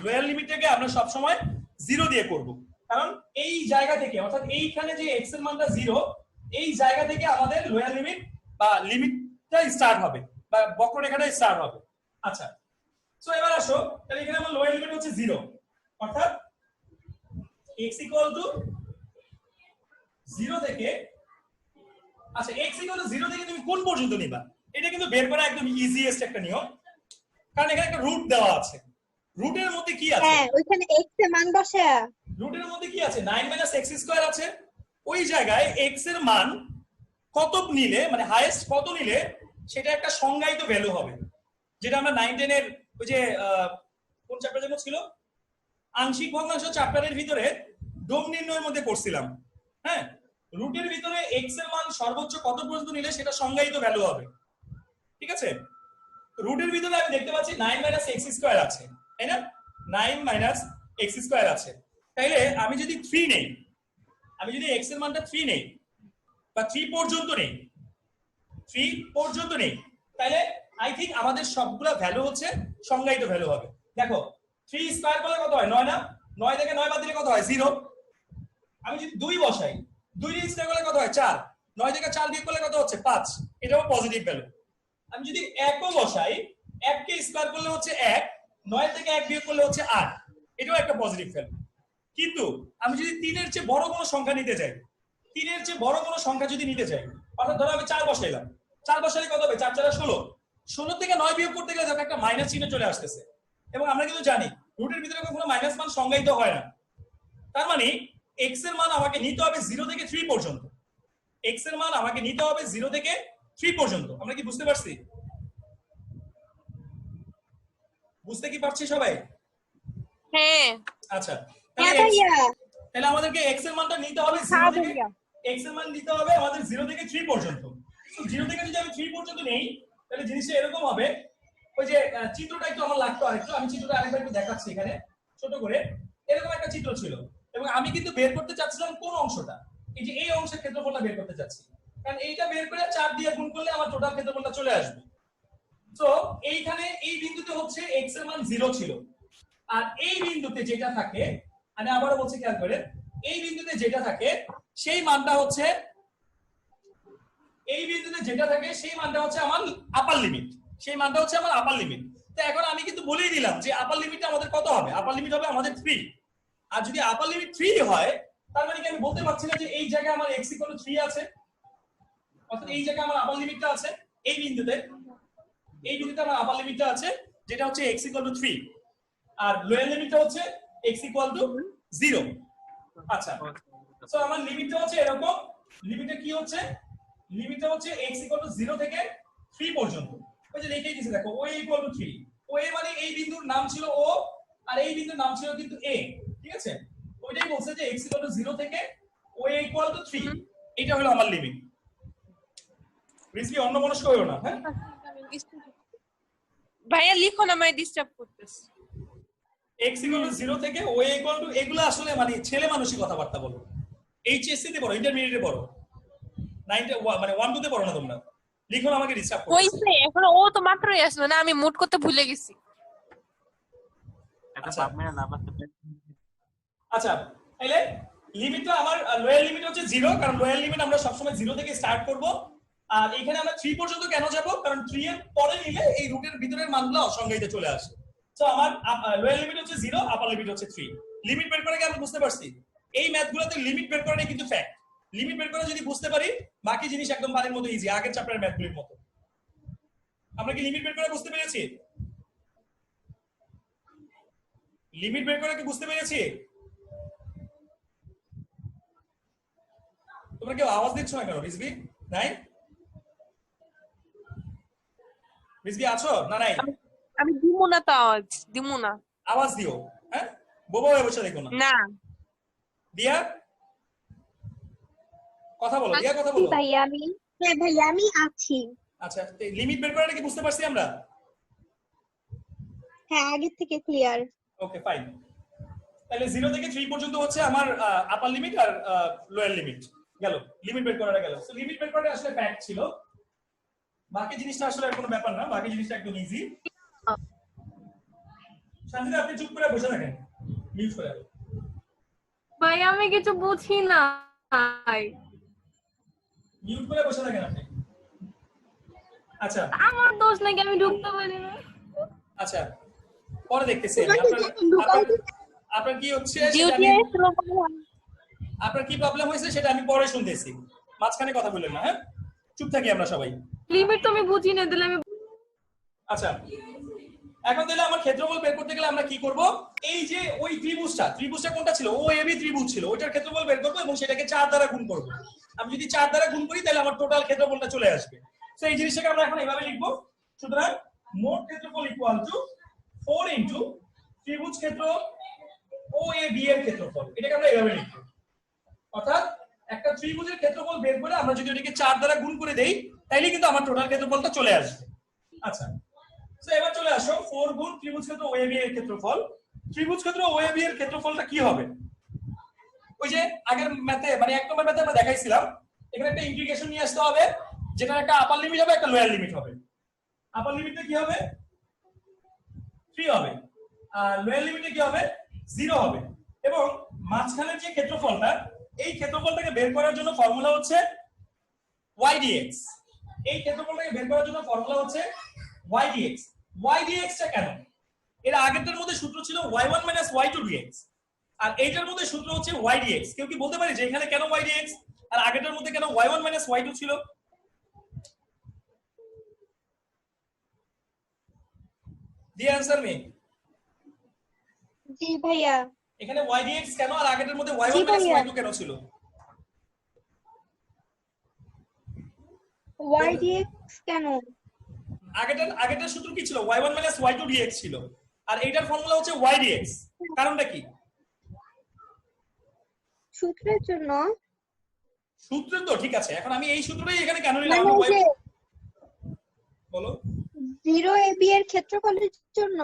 লোয়ার লিমিটটাকে আমরা সব সময় 0 দিয়ে করব, কারণ এই জায়গা থেকে অর্থাৎ এইখানে যে x এর মানটা 0, এই জায়গা থেকে আমাদের লোয়ার লিমিট বা লিমিটটা স্টার্ট হবে বা বক্ররেখাটা স্টার্ট হবে। আচ্ছা, সো এবার আসো, তাহলে এখানে আমার লোয়ার লিমিট হচ্ছে 0, অর্থাৎ x = 0 থেকে, আচ্ছা x = 0 থেকে তুমি কোন পর্যন্ত নিবা, এটা কিন্তু বের করা একদম ইজিয়েস্ট একটা নিয়ম, কারণ এখানে একটা রুট দেওয়া আছে। রুটের মধ্যে কি আছে? হ্যাঁ, ওইখানে x এর মান বসে। রুটের মধ্যে কি আছে? 9 - x² আছে। ওই জায়গায় x এর মান কত নিলে, মানে হাইয়েস্ট কত নিলে সেটা একটা সংজ্ঞায়িত ভ্যালু হবে, যেটা আমরা 9-10 এর ওই যে কোন চ্যাপ্টার যেন ছিল, আংশিক ভগ্নাংশ চ্যাপ্টারের ভিতরে ডোম নির্ণয়ের মধ্যে করছিলাম। হ্যাঁ, রুটের ভিতরে x এর মান সর্বোচ্চ কত পর্যন্ত নিলে সেটা সংজ্ঞায়িত ভ্যালু হবে, ঠিক আছে? রুটের ভিতরে আমি দেখতে পাচ্ছি 9 - x² আছে, তাই না? 9 - x² আছে। তাইলে আমি যদি 3 নেই, আমি যদি x এর মানটা 3 নেই বা 3 পর্যন্ত নেই, 3 পর্যন্ত নেই, তাহলে আই থিংক আমাদের সবগুলা ভ্যালু হচ্ছে সংজ্ঞায়িত ভ্যালু হবে। দেখো 3 স্কয়ার করলে কত হয়? 9 না? 9 থেকে 9 বাদ দিলে কত হয়? 0। আমি যদি 2 বসাই, 2 দিয়ে স্কয়ার করলে কত হয়? 4। 9 থেকে 4 বিয়োগ করলে কত হচ্ছে? 5। এটাও পজিটিভ ভ্যালু। আমি যদি 1 ও বসাই, 1 কে স্কয়ার করলে হচ্ছে 1, 9 থেকে 1 বিয়োগ করলে হচ্ছে 8। এটাও একটা পজিটিভ ভ্যালু। কিন্তু আমি যদি 3 এর চেয়ে বড় কোনো সংখ্যা নিতে চাই, 3 এর চেয়ে বড় কোনো সংখ্যা যদি নিতে চাই, অর্থাৎ ধরো আমি 4 বসাইলাম, 4 বসালে কত হবে? 4 4 16। 16 থেকে 9 বিয়োগ করতে গেলে দেখো একটা মাইনাস চিহ্ন চলে আসতেছে, এবং আমরা কিন্তু জানি রুটের ভিতরে কখনো মাইনাস মান সংজ্ঞায়িত হয় না। তার মানে x এর মান আমাকে নিতে হবে 0 থেকে 3 পর্যন্ত। x এর মান আমাকে নিতে হবে 0 থেকে 3 পর্যন্ত। আমরা কি বুঝতে পারছি? বুঝতে কি পারছি সবাই? হ্যাঁ আচ্ছা, হ্যাঁ ভাইয়া। তাহলে আমাদেরকে x এর মানটা নিতে হবে 0 হ্যাঁ থেকে, ভাইয়া। x এর মান নিতে হবে আমাদের 0 থেকে 3 পর্যন্ত। তো 0 থেকে যদি আমি 3 পর্যন্ত নেই, তাহলে জিনিসটা এরকম হবে, ওই যে চিত্রটা একটু আমার লাগতো আরেকটু, আমি চিত্রটা আরেকবার একটু দেখাচ্ছি এখানে ছোট করে। এরকম একটা চিত্র ছিল, এবং আমি কিন্তু বের করতে চাচ্ছিলাম কোন অংশটা, এই যে এই অংশের ক্ষেত্রফলটা বের করতে চাচ্ছি, কারণ এইটা বের করে 4 দিয়ে গুণ করলে আমার টোটাল ক্ষেত্রফলটা চলে আসবে। তো এইখানে এই বিন্দুতে হচ্ছে x এর মান 0 ছিল, আর এই বিন্দুতে যেটা থাকে, আমি আবারও বলছি খেয়াল করে, এই বিন্দুতে যেটা থাকে সেই মানটা হচ্ছে, এই বিন্দুতে যেটা থাকে সেই মানটা হচ্ছে আমার আপার লিমিট, সেই মানটা হচ্ছে আমার আপার লিমিট। তো এখন আমি কিন্তু বলেই দিলাম যে আপার লিমিটটা আমাদের কত হবে? আপার লিমিট হবে আমাদের 3। আর যদি আপার লিমিট 3 হয়, তার মানে কি আমি বলতে পারছি না যে এই জায়গায় আমার x = 3 আছে, অর্থাৎ এই জায়গায় আমার আপার লিমিটটা আছে, এই বিন্দুতে, এই বিন্দুতে আমার আপার লিমিটটা আছে যেটা হচ্ছে x = 3, আর লোয়ার লিমিটটা হচ্ছে x = 0। আচ্ছা, সো আমার লিমিটটা হচ্ছে এরকম, লিমিটটা কি হচ্ছে? লিমিটটা হচ্ছে x = 0 থেকে 3 পর্যন্ত। ওই যে লিখেই দিয়েছে দেখো, o = 3। o মানে এই বিন্দুর নাম ছিল o, আর এই বিন্দুর নাম ছিল কিন্তু a, ঠিক আছে? ওইটাই বলছে যে x = 0 থেকে o = 3, এটা হলো আমার লিমিট। রিজভি অন্যমনস্ক হইও না, হ্যাঁ? ভাইয়া লিখো না, আমায় ডিস্টার্ব করতেছে। x = 0 থেকে o = এগুলো আসলে মানে ছেলে মানুষই কথাবার্তা বলো, এইচএসসি তে পড়ো, ইন্টারমিডিয়েটে পড়ো, 9 মানে 1 2 তে পড়ো না তোমরা। লিখো না, আমাকে ডিস্টার্ব করতেছে। হইছে, এখন ও তো মাত্রই আসলো না, আমি মুট করতে ভুলে গেছি। আচ্ছা, তাহলে লিমিটটা আমার লোয়ার লিমিট হচ্ছে 0, কারণ লোয়ার লিমিট আমরা সবসময় 0 থেকে স্টার্ট করব। আর এখানে আমরা 3 পর্যন্ত কেন যাব? কারণ 3 এর পরে নিলে এই রুটের ভিতরের মানগুলো অসংজ্ঞায়িত চলে আসে। সো আমার লোয়ার লিমিট হচ্ছে 0, আপার লিমিট হচ্ছে 3। লিমিট বের করে কি আমি বুঝতে পারছি? এই ম্যাথগুলোতে লিমিট বের করাটাই কিন্তু ফ্যাক্ট। লিমিট বের করে যদি বুঝতে পারি, বাকি জিনিস একদম পানির মতো ইজি, আগের চ্যাপ্টারের ম্যাথগুলোর মতো। আমরা কি লিমিট বের করে বুঝতে পেরেছি? লিমিট বের করে কি বুঝতে পেরেছি? তোমরা কেউ আওয়াজ দিচ্ছ না কেন? রিজভি নাই? রিজভি আছো না? নাই? আমি দিমু না তো, আওয়াজ দিমু না। আওয়াজ দিও, হ্যাঁ? বোবা হয়ে বসে দেখো না। না দিয়া কথা বলো, দিয়া কথা বলো। ভাইয়া আমি, হ্যাঁ ভাইয়া আমি আছি। আচ্ছা, লিমিট বের করাটা কি বুঝতে পারছি আমরা? হ্যাঁ, আগে থেকে ক্লিয়ার। ওকে, ফাইন। তাহলে 0 থেকে 3 পর্যন্ত হচ্ছে আমার আপার লিমিট আর লোয়ার লিমিট গেল, লিমিট বের করাটা গেল। সো লিমিট বের করাটা আসলে ফ্যাক্ট ছিল, বাকি জিনিসটা আসলে আর কোনো ব্যাপার না, বাকি জিনিসটা একদম ইজি। শান্তিতে আপনি চুপ করে বসে থাকেন, মিউট করে। ভাই আমি কিছু বুঝি না। মিউট করে বসে থাকেন আপনি। আচ্ছা আমার দোষ নাকি আমি ঢুকতে পারি না? আচ্ছা পরে দেখতেছি আমি। তোমাকে আপনার যখন ঢুকাই আপনার- আপনার কি হচ্ছে সেটা ডিউটি আমি- আসলো আপনার কি প্রবলেম হয়েছে সেটা আমি পরে শুনতেছি, মাঝখানে কথা বললেন না। হ্যাঁ, চুপ থাকি আমরা সবাই। লিমিট তো আমি বুঝি না, দিলে আমি আচ্ছা এখন তাহলে আমার ক্ষেত্রফল বের করতে গেলে আমরা কি করব? এই যে ওই ত্রিভুজটা কোনটা ছিল? ও এবি ত্রিভুজ ছিল, ওইটার ক্ষেত্রফল বের করব এবং সেটাকে 4 দ্বারা গুণ করব। আমি যদি 4 দ্বারা গুণ করি তাহলে আমার টোটাল ক্ষেত্রফলটা চলে আসবে। সো এই জিনিসটাকে আমরা এখন এইভাবে লিখব। সুতরাং মোট ক্ষেত্রফল ইকুয়াল টু 4 ইনটু ত্রিভুজ ক্ষেত্র ও এ বি এর ক্ষেত্রফল, এটাকে আমরা এইভাবে লিখব। অর্থাৎ একটা ত্রিভুজের ক্ষেত্রফল বের করে আমরা যদি ওটাকে 4 দ্বারা গুণ করে দেই তাইলে কিন্তু আমার টোটাল ক্ষেত্রফলটা চলে আসবে। আচ্ছা সো এবার চলে আসো 4 গুণ ত্রিভুজ ক্ষেত্র ওএবি এর ক্ষেত্রফল। ত্রিভুজ ক্ষেত্র ওএবি এর ক্ষেত্রফলটা কি হবে? ওই যে আগের ম্যাথে মানে 1 নম্বর ম্যাথে আমরা দেখাইছিলাম, এখানে একটা ইন্টিগ্রেশন নিয়ে আসতে হবে, যেটা একটা আপার লিমিট হবে একটা লোয়ার লিমিট হবে। আপার লিমিটে কি হবে? 3 হবে, আর লোয়ার লিমিটে কি হবে? 0 হবে। এবং মাঝখানের যে ক্ষেত্রফলটা, এই ক্ষেত্রফলটাকে বের করার জন্য ফর্মুলা হচ্ছে y dx। এই ক্ষেত্রফলটাকে বের করার জন্য ফর্মুলা হচ্ছে y dx। y dx টা কেন? এর আগেরটার মধ্যে সূত্র ছিল y1 y2 dx, আর এইটার মধ্যে সূত্র হচ্ছে y dx। কেউ কি বলতে পারে যে এখানে কেন y dx আর আগেরটার মধ্যে কেন y1 y2 ছিল? দি आंसर মি। জি ভাইয়া। এখানে y dx কেন আর আগেরটার মধ্যে y1 জি ভাইয়া। y2 কেন ছিল? YDX কেন? আগেরটার সূত্র কি ছিল? y1 y2 dx ছিল, আর এইটার ফর্মুলা হচ্ছে y dx। কারণটা কি? সূত্রের জন্য। সূত্র তো ঠিক আছে, এখন আমি এই সূত্রটাই এখানে কেন নিলাম? মানে আমি ওই যে বলো। 0 AB এর ক্ষেত্রফলের জন্য।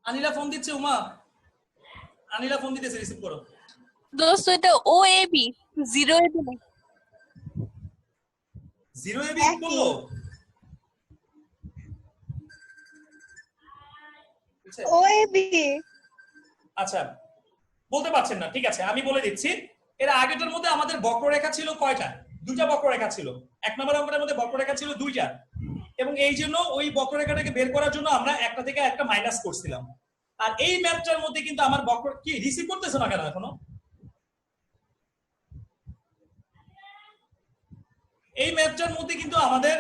আনিলা ফোন দিচ্ছে, উমা আনিলা ফোন দিতেছে, রিসিভ করো। দোস্ত এটা ও A B 0 A B 0 AB বললো। OAB। আচ্ছা বলতে পারছেন না, ঠিক আছে আমি বলে দিচ্ছি। এর আগেটার মধ্যে আমাদের বক্ররেখা ছিল কয়টা? দুইটা বক্ররেখা ছিল। 1 নম্বর অঙ্কের মধ্যে বক্ররেখা ছিল দুইটা, এবং এই জন্য ওই বক্ররেখাটাকে বের করার জন্য আমরা একটা থেকে একটা মাইনাস করছিলাম। আর এই ম্যাথটার মধ্যে কিন্তু আমার বক্র কি রিসিভ করতেছে না কেন এখনো? এই ম্যাথটার মধ্যে কিন্তু আমাদের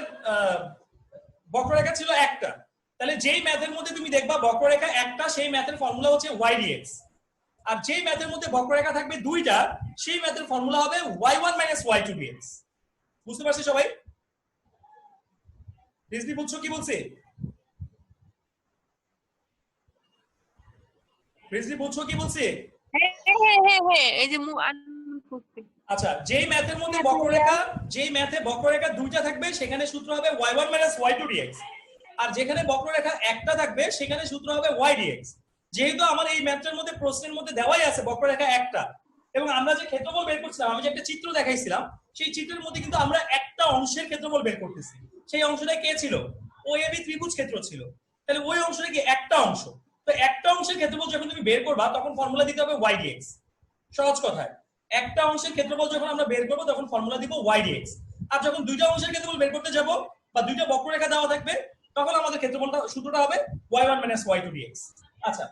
বক্ররেখা ছিল একটা। তাহলে যেই ম্যাথের মধ্যে তুমি দেখবা বক্ররেখা একটা, সেই ম্যাথের ফর্মুলা হচ্ছে y dx। আর যেই ম্যাথের মধ্যে বক্ররেখা থাকবে দুইটা, সেই ম্যাথের ফর্মুলা হবে y1 y2 dx। বুঝতে পারছি সবাই? রিজভি বুঝছো কি বলছি? রিজভি বুঝছো কি বলছি? হ্যাঁ হ্যাঁ হ্যাঁ হ্যাঁ এই যে আচ্ছা যেই ম্যাথের মধ্যে বক্ররেখা দুইটা থাকবে সেখানে সূত্র হবে y1 y2 dx, আর যেখানে বক্ররেখা একটা থাকবে সেখানে সূত্র হবে y dx। যেহেতু আমার এই ম্যাথটার মধ্যে প্রশ্নের মধ্যে দেওয়াই আছে বক্ররেখা একটা, এবং আমরা যে ক্ষেত্রফল বের করছিলাম, আমি যে একটা চিত্র দেখাইছিলাম, সেই চিত্রের মধ্যে কিন্তু আমরা একটা অংশের ক্ষেত্রফল বের করতেছি। সেই অংশটা কে ছিল? OAB ত্রিভুজ ক্ষেত্র ছিল। তাহলে ওই অংশটা কি একটা অংশ? তো একটা অংশের ক্ষেত্রফল যখন তুমি বের করবা তখন ফর্মুলা দিতে হবে y dx। সহজ কথায় একটা অংশের ক্ষেত্রফল যখন আমরা বের করব তখন ফর্মুলা দিব y dx। আর যখন দুইটা অংশের ক্ষেত্রফল বের করতে যাব বা দুইটা বক্ররেখা দেওয়া থাকবে তখন আমাদের ক্ষেত্রফলটা সূত্রটা হবে y1 y2 dx। আচ্ছা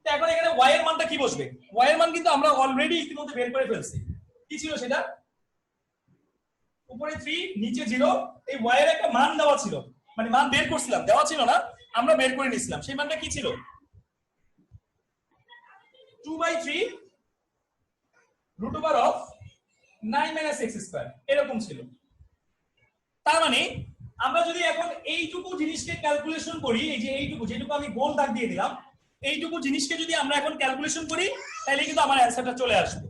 তো এখন এখানে y এর মানটা কি বসবে? y এর মান কিন্তু আমরা অলরেডি ইতিমধ্যে বের করে ফেলছি। কি ছিল সেটা? উপরে 3 নিচে 0। এই y এর একটা মান দেওয়া ছিল, মানে মান বের করছিলাম, দেওয়া ছিল না, আমরা বের করে নিয়েছিলাম। সেই মানটা কি ছিল? 2/3 √9 - x², এরকম ছিল। তার মানে আমরা যদি এখন এইটুকু জিনিসকে ক্যালকুলেশন করি, এই যে এইটুকু যেটুকু আমি গোল দাগ দিয়ে দিলাম, এইটুকু জিনিসকে যদি আমরা এখন ক্যালকুলেশন করি তাহলে কিন্তু আমার অ্যানসারটা চলে আসবে।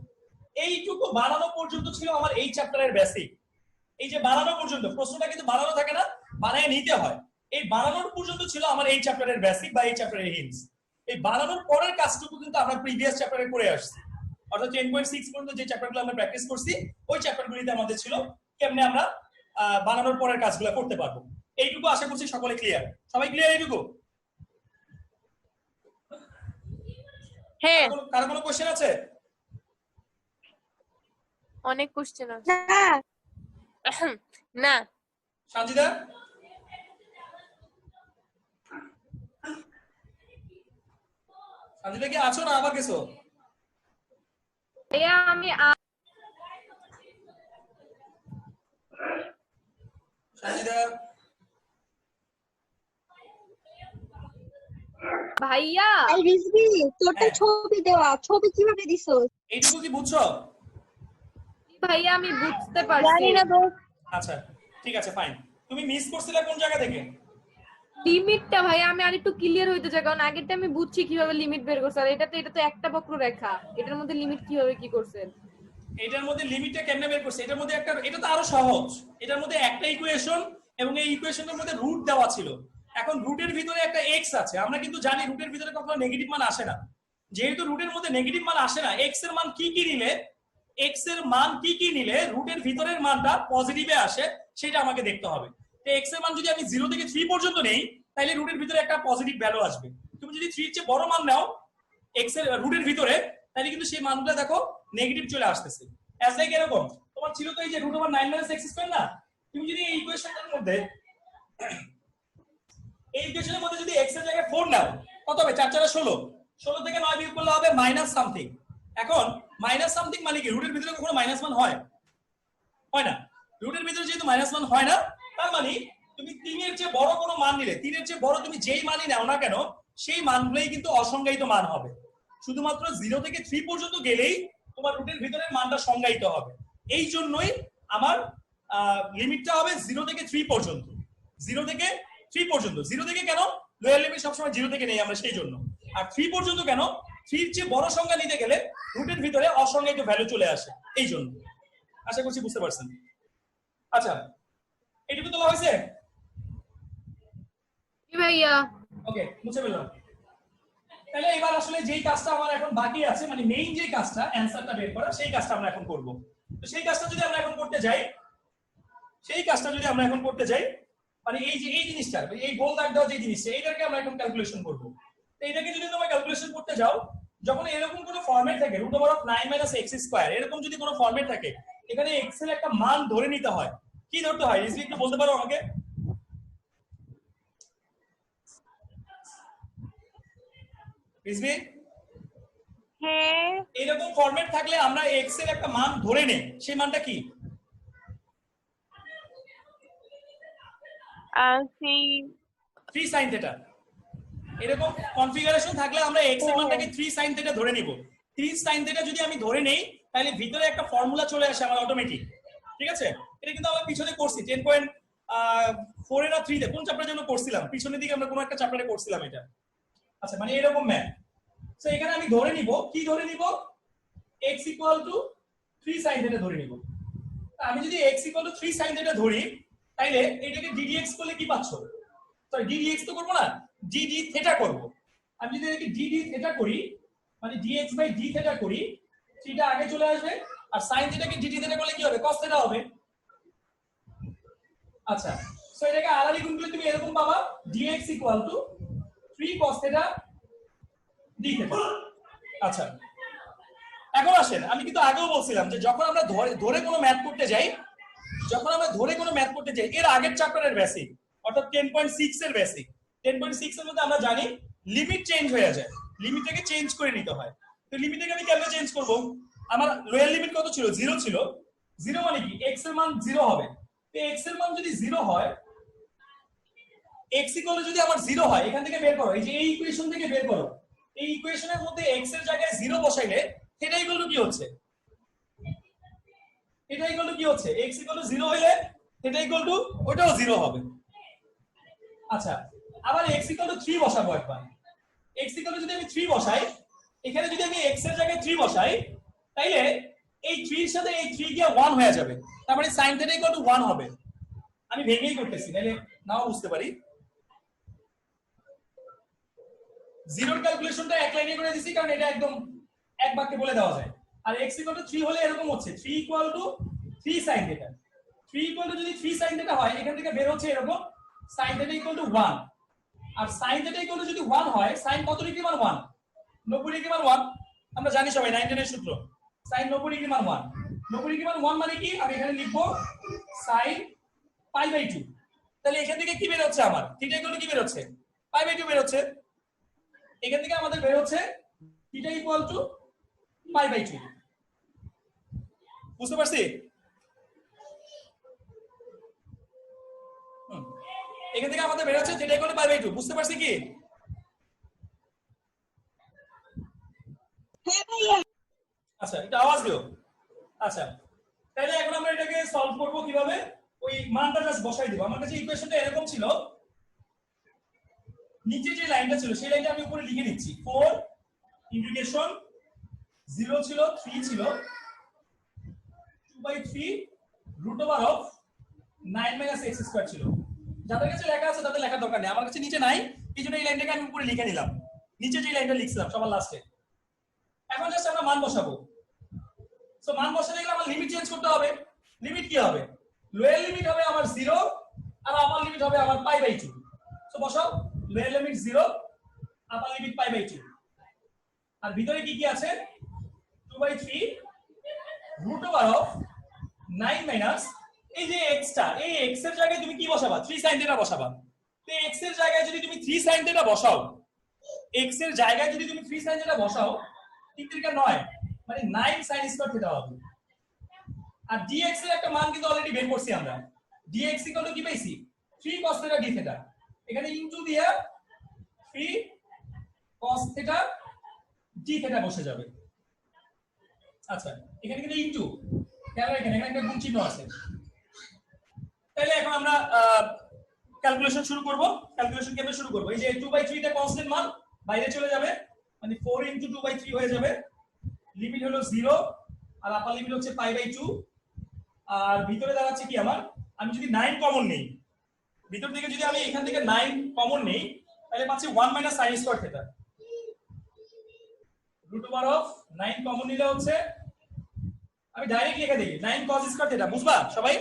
এইটুকু বানানো পর্যন্ত ছিল আমার এই চ্যাপ্টারের বেসিক। এই যে বানানো পর্যন্ত, প্রশ্নটা কিন্তু বানানো থাকে না, বানায় নিতে হয়। এই বানানোর পর্যন্ত ছিল আমার এই চ্যাপ্টারের বেসিক বা এই চ্যাপ্টারের হিন্টস। এই বানানোর পরের কাজটুকু কিন্তু আমরা প্রিভিয়াস চ্যাপ্টারে করে আসছি। অর্থাৎ 10.6 পর্যন্ত যে চ্যাপ্টারগুলো আমরা প্র্যাকটিস করছি ওই চ্যাপ্টারগুলিতে আমাদের ছিল কেমনে আমরা বানানোর পরের কাজগুলো করতে পারবো। এইটুকু আশা করছি সকলে ক্লিয়ার। সবাই ক্লিয়ার এইটুকু? হ্যাঁ কারো কোনো কোশ্চেন আছে? অনেক কোশ্চেন আছে। না না সানজিদা সানজিদা কি আছো না আবার গেছো? ভাইয়া আমি সানজিদা ভাইয়া এই রিজভি তোরটা হ্যাঁ। ছবি দেওয়া, ছবি কিভাবে দিছস? এইটুকু কি বুঝছো? ভাইয়া আমি বুঝতে পারছি। জানি না তো। আচ্ছা ঠিক আছে ফাইন। তুমি মিস করছিলে কোন জায়গা থেকে? লিমিটটা ভাইয়া আমি আরেকটু ক্লিয়ার হইতে চাই, কারণ আগেরটা আমি বুঝছি কিভাবে লিমিট বের করছে, আর এটা তো একটা বক্ররেখা, এটার মধ্যে লিমিট কিভাবে কি করছেন? এটার মধ্যে লিমিটটা কেমনে বের করছে? এটার মধ্যে একটা, এটা তো আরো সহজ। এটার মধ্যে একটা ইকুয়েশন এবং এই ইকুয়েশনের মধ্যে রুট দেওয়া ছিল। এখন রুটের ভিতরে একটা এক্স আছে, আমরা কিন্তু জানি রুটের ভিতরে কখনো নেগেটিভ মান আসে না। যেহেতু রুটের মধ্যে নেগেটিভ মান আসে না, এক্স এর মান কি কি নিলে, এক্স এর মান কি কি নিলে রুটের ভিতরের মানটা পজিটিভে আসে সেটা আমাকে দেখতে হবে। তো এক্স এর মান যদি আমি 0 থেকে 3 পর্যন্ত নেই, তাহলে রুটের ভিতরে একটা পজিটিভ ভ্যালু আসবে। তুমি যদি 3 এর চেয়ে বড় মান নাও এক্স এর রুটের ভিতরে, তাহলে কিন্তু সেই মানগুলো দেখো নেগেটিভ চলে আসতেছে। অ্যাজ লাইক এরকম তোমার ছিল তো এই যে √9 - x² না, তুমি যদি এই ইকুয়েশনের মধ্যে, এই ইকুয়েশনের মধ্যে যদি x এর জায়গায় 4 নাও, কত হবে? 4 4 16, 16 থেকে 9 বিয়োগ করলে হবে মাইনাস সামথিং। এখন মাইনাস সামথিং মানে কি? রুটের ভিতরে কখনো মাইনাস মান হয়? হয় না। রুটের ভিতরে যেহেতু মাইনাস মান হয় না, তার মানে তুমি 3 এর চেয়ে বড় কোনো মান নিলে, 3 এর চেয়ে বড় তুমি যেই মানই নাও না কেন, সেই মানগুলোই কিন্তু অসংজ্ঞায়িত মান হবে। শুধুমাত্র 0 থেকে 3 পর্যন্ত গেলেই তোমার রুটের ভিতরের মানটা সংজ্ঞায়িত হবে। এই জন্যই আমার লিমিটটা হবে 0 থেকে 3 পর্যন্ত। 0 থেকে 3 পর্যন্ত। 0 থেকে কেন? লোয়ার লিমিট সবসময় 0 থেকে নেই আমরা, সেই জন্য। আর 3 পর্যন্ত কেন? 3 এর চেয়ে বড় সংখ্যা নিতে গেলে রুটের ভিতরে অসংজ্ঞায়িত ভ্যালু চলে আসে, এই জন্য। আশা করছি বুঝতে পারছেন। আচ্ছা এটুকু তোলা হয়েছে? ভাইয়া ওকে, মুছে ফেললাম। তাহলে এবার আসলে যেই কাজটা আমার এখন বাকি আছে, মানে মেইন যে কাজটা, অ্যানসারটা বের করা, সেই কাজটা আমরা এখন করব। তো সেই কাজটা যদি আমরা এখন করতে যাই, মানে এই যে এই জিনিসটা, এই গোল দাগ দেওয়া যে জিনিসটা, এইটাকে আমরা এখন ক্যালকুলেশন করব। তো এটাকে যদি তোমরা ক্যালকুলেশন করতে যাও, যখন এরকম কোনো ফরম্যাট থাকে √9 - x², এরকম যদি কোনো ফরম্যাট থাকে, এখানে x এর একটা মান ধরে নিতে হয়। কি ধরতে হয় রিজভি, একটু বলতে পারো আমাকে? রিজভি, হ্যাঁ এইরকম ফরম্যাট থাকলে আমরা x এর একটা মান ধরে নেই, সেই মানটা কি? সেই 3 sin θ। এরকম কনফিগারেশন থাকলে আমরা x এর মানটাকে 3 sin θ ধরে নিব। 3 sin θ যদি আমি ধরে নেই, তাহলে ভিতরে একটা ফর্মুলা চলে আসে আমার অটোমেটিক। ঠিক আছে? এটা কিন্তু আমরা পিছনে করছি 10.4 এ না 3 তে, কোন চ্যাপ্টারের জন্য করছিলাম, পিছনের দিকে আমরা কোন একটা চ্যাপ্টারে করছিলাম এটা। আচ্ছা মানে এরকম ম্যাথ। সো এখানে আমি ধরে নিব, কি ধরে নিব? x = 3 sin θ ধরে নিব। আমি যদি x = 3 sin θ ধরি, তাইলে এটাকে ddx করলে কি পাচ্ছ? সরি ddx তো করব না, dd θ করব। আমি যদি এটাকে dd θ করি, মানে dx/d θ করি, থিটা আগে চলে আসবে, আর sin θ কে dd θ করলে কি হবে? cos θ হবে। আচ্ছা সো এটাকে আড়াআড়ি গুণ করলে তুমি এরকম পাবা, dx = 3 cos θ d θ। আচ্ছা এখন আসেন, আমি কিন্তু আগেও বলছিলাম যে যখন আমরা ধরে কোনো ম্যাথ করতে যাই, এর আগের চ্যাপ্টারের বেসিক, অর্থাৎ 10.6 এর বেসিক, 10.6 এর মধ্যে আমরা জানি লিমিট চেঞ্জ হয়ে যায়, লিমিটটাকে চেঞ্জ করে নিতে হয়। তো লিমিটটাকে আমি কেমনে চেঞ্জ করব? আমার লোয়ার লিমিট কত ছিল? 0 ছিল। 0 মানে কি? x এর মান 0 হবে। তো x এর মান যদি 0 হয়, x = যদি আমার 0 হয়, এখান থেকে বের করো, এই যে এই ইকুয়েশন থেকে বের করো। এই ইকুয়েশনের মধ্যে x এর জায়গায় 0 বসাইলে এটা ইকুয়াল কি হচ্ছে? এটা ইকুয়াল কি হচ্ছে? x = 0 হইলে এটা ইকুয়াল টু ওটাও 0 হবে। আচ্ছা আবার x = 3 বসাবো একবার। x = যদি আমি 3 বসাই, এখানে যদি আমি x এর জায়গায় 3 বসাই, তাইলে এই 3 এর সাথে এই 3 গিয়ে 1 হয়ে যাবে। তার মানে sin θ = 1 হবে। আমি ভেঙেই করতেছি, তাইলে নাও বুঝতে পারি। 0 এর ক্যালকুলেশনটা এক লাইনে করে দিছি, কারণ এটা একদম এক বাক্যে বলে দেওয়া যায়। আর x = 3 হলে এরকম হচ্ছে 3 = 3 sin θ। 3 = যদি 3 sin θ হয়, এখান থেকে বের হচ্ছে এরকম sin θ = 1। আর sin θ = যদি 1 হয়, sin কত ডিগ্রি মান 1? 90 ডিগ্রি মান 1। আমরা জানি সবাই 9 এর সূত্র, sin 90 ডিগ্রি মান 1। 90 ডিগ্রি মান 1 মানে কি আমি এখানে লিখবো sin π/2। তাহলে এখান থেকে কি বের হচ্ছে আমার থিটা ইকুয়াল টু কি বের হচ্ছে π/2 বের হচ্ছে। এখান থেকে আমাদের বের হচ্ছে থিটা ইকুয়াল টু π/2। বুঝতে পারছি? এখান থেকে আমাদের বের হচ্ছে থিটা ইকুয়াল টু π/2। বুঝতে পারছি কি? হ্যাঁ ভাইয়া। আচ্ছা এটা আওয়াজ দিও। আচ্ছা তাহলে এখন আমরা এটাকে সলভ করব কিভাবে? ওই মানটা জাস্ট বসাই দিব। আমার কাছে ইকুয়েশনটা এরকম ছিল, নিচে যে লাইনটা ছিল সেই লাইনটা আমি উপরে লিখে নিচ্ছি। 4 ইন্টিগ্রেশন 0 ছিল 3 ছিল 2/3 √9 - x² ছিল। যাদের কাছে লেখা আছে তাদের লেখার দরকার নেই, আমার কাছে নিচে নাই, এই জন্য এই লাইনটাকে আমি উপরে লিখে নিলাম। নিচে যে লাইনটা লিখছিলাম সবার লাস্টে। এখন জাস্ট আমরা মান বসাবো। সো মান বসাতে গেলে আমার লিমিট চেঞ্জ করতে হবে। লিমিট কি হবে? লোয়ার লিমিট হবে আমার 0 আর আপার লিমিট হবে আমার π/2। সো বসাও, লোয়ার লিমিট 0, আপার লিমিট π/2। আর ভিতরে কি কি আছে? 2/3 √9 এই যে x টা, এই x এর জায়গায় তুমি কি বসাবা? 3 sin θ বসাবা। তো x এর জায়গায় যদি তুমি 3 sin θ বসাও, x এর জায়গায় যদি তুমি 3 sin θ বসাও 3 × 9 মানে 9 sin² θ হবে। আর dx এর একটা মান কিন্তু অলরেডি বের করছি আমরা। dx ইকুয়াল টু কি পাইছি? 3 cos θ d θ। এখানে ইনটু দিয়া 3 cos θ d θ বসে যাবে। আচ্ছা এখানে কিন্তু ইনটু, কেন এখানে একটা গুণ চিহ্ন আছে। তাহলে এখন আমরা ক্যালকুলেশন শুরু করব। ক্যালকুলেশন কিভাবে শুরু করব? এই যে 2/3 টা কনস্ট্যান্ট মান বাইরে চলে যাবে, মানে 4 × 2/3 হয়ে যাবে। লিমিট হলো 0 আর আপার লিমিট হচ্ছে π/2। আর ভিতরে দাঁড়াচ্ছে কি আমার? আমি যদি 9 কমন নেই, ভিতর থেকে যদি আমি এখান থেকে 9 কমন নেই তাহলে পাচ্ছি 1 - sin² θ। √9 কমন নিলে হচ্ছে, আমি ডাইরেক্ট লিখে দিই 9 cos² θ। বুঝবা সবাই?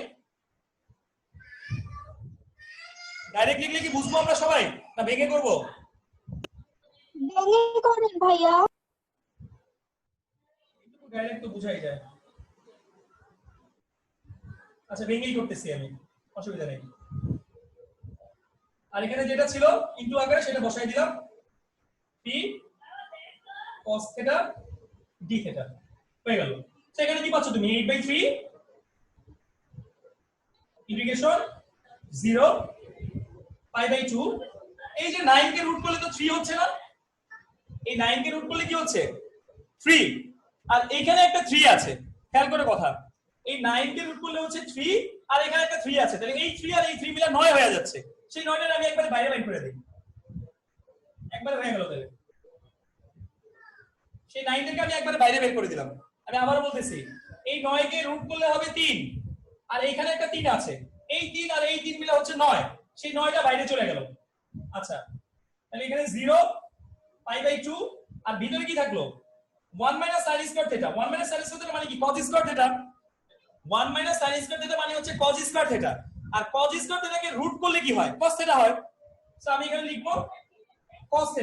ডাইরেক্ট লিখলে কি বুঝবো আমরা সবাই, না ভেঙে করব? ভেঙে করেন ভাইয়া। ডাইরেক্ট তো বুঝাই যায়। আচ্ছা ভেঙেই করতেছি আমি, অসুবিধা নেই। আর এখানে যেটা ছিল ইনটু আকারে সেটা বসাই দিলাম, p cos θ d θ হয়ে গেল। সেখানে কি পাচ্ছ তুমি? 8/3 ইন্টিগ্রেশন 0 π/2। এই যে 9 কে রুট করলে তো 3 হচ্ছে না? এই 9 কে রুট করলে কি হচ্ছে? 3। আর এখানে একটা 3 আছে, খেয়াল করে কথা। এই 9 কে রুট করলে হচ্ছে 3 আর এখানে একটা 3 আছে, তাহলে এই 3 আর এই 3 মিলে 9 হয়ে যাচ্ছে। সেই 9টা আমি একবারে বাইরে বাইর করে দিই, একবারে হয়ে গেল। তাহলে সেই 9টাকে আমি একবারে বাইরে বের করে দিলাম। আমি আবারও বলতেছি, এই 9 কে রুট করলে হবে 3 আর এখানে একটা 3 আছে, এই 3 আর এই 3 মিলে হচ্ছে 9, সেই 9টা বাইরে চলে গেল। আচ্ছা তাহলে এখানে 0 π/2 আর ভিতরে কি থাকলো? 1 - sin² θ। 1 - sin² θ মানে কি? cos² θ। 1 - sin² θ মানে হচ্ছে cos² θ। আর cos² θ কে রুট করলে কি হয়? cos θ হয়। সো আমি এখানে লিখব cos θ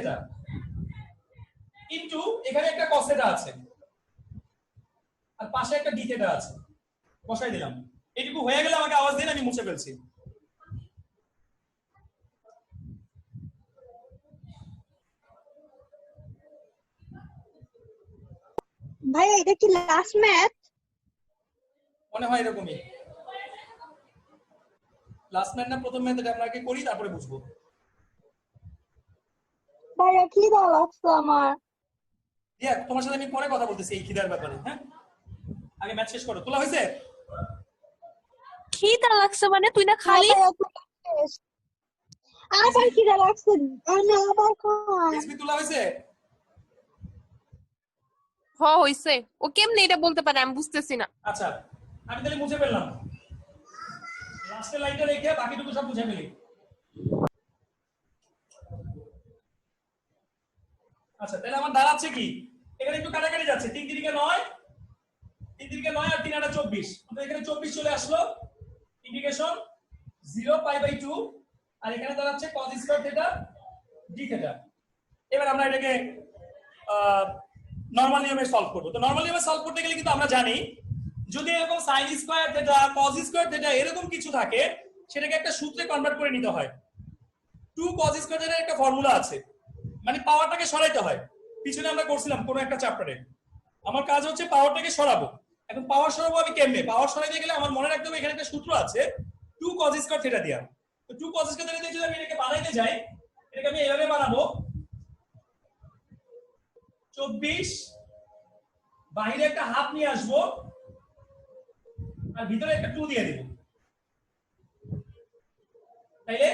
ইনটু এখানে একটা cos θ আছে আর পাশে একটা d θ আছে, বসাই দিলাম। এইটুকু হয়ে গেলে আমাকে আওয়াজ দিন, আমি মুছে ফেলছি। ভাইয়া এটা কি লাস্ট ম্যাথ? মনে হয় এরকমই। লাস্ট ম্যাথ না প্রথম ম্যাথ, এটা আমরা আগে করি তারপরে বুঝবো। ভাইয়া খিদা লাগছে আমার। দিয়া তোমার সাথে আমি পরে কথা বলতেছি এই খিদার ব্যাপারে। হ্যাঁ আগে ম্যাথ শেষ করো। তোলা হয়েছে? খিদা লাগছে মানে তুই না খালি আবার খিদা লাগছে, আমি আবার খাই। রেসিপি তোলা হয়েছে? হইছে। ও কেমনে এটা বলতে পারে আমি বুঝতেছি না। আচ্ছা আমি তাহলে মুছে ফেললাম, লাস্টের লাইনটা রেখে বাকিটুকু সব মুছে ফেলি। আচ্ছা তাহলে আমার দাঁড়াচ্ছে কি? এখানে একটু কাটাকাটি যাচ্ছে, 3 × 9, 3 × 9 আর 3 × 8 24, অর্থাৎ এখানে 24 চলে আসলো। ইন্টিগ্রেশন 0 π/2 আর এখানে দাঁড়াচ্ছে cos² θ d θ। এবার আমরা এটাকে নরমাল নিয়মে সলভ করব। তো নরমাল নিয়মে সলভ করতে গেলে কিন্তু আমরা জানি যদি এরকম sine square theta cause square theta এরকম কিছু থাকে সেটাকে একটা সূত্রে কনভার্ট করে নিতে হয়। 2 cos স্কয়ার থিটার একটা ফর্মুলা আছে, মানে পাওয়ারটাকে সরাইতে হয়। পিছনে আমরা করছিলাম কোন একটা চ্যাপ্টারে। আমার কাজ হচ্ছে পাওয়ারটাকে সরাবো। এখন পাওয়ার সরাবো আমি কেমনে? পাওয়ার সরাইতে গেলে আমার মনে রাখতে হবে এখানে একটা সূত্র আছে 2 cos স্কয়ার থিটা দিয়া। তো 2 cos স্কয়ার থিটা দিয়ে যদি আমি এটাকে বানাইতে যাই, এটাকে আমি এইভাবে বানাবো 24 বাইরে একটা হাফ নিয়ে আসবো আর ভিতরে একটা 2 দিয়ে দিব। তাইলে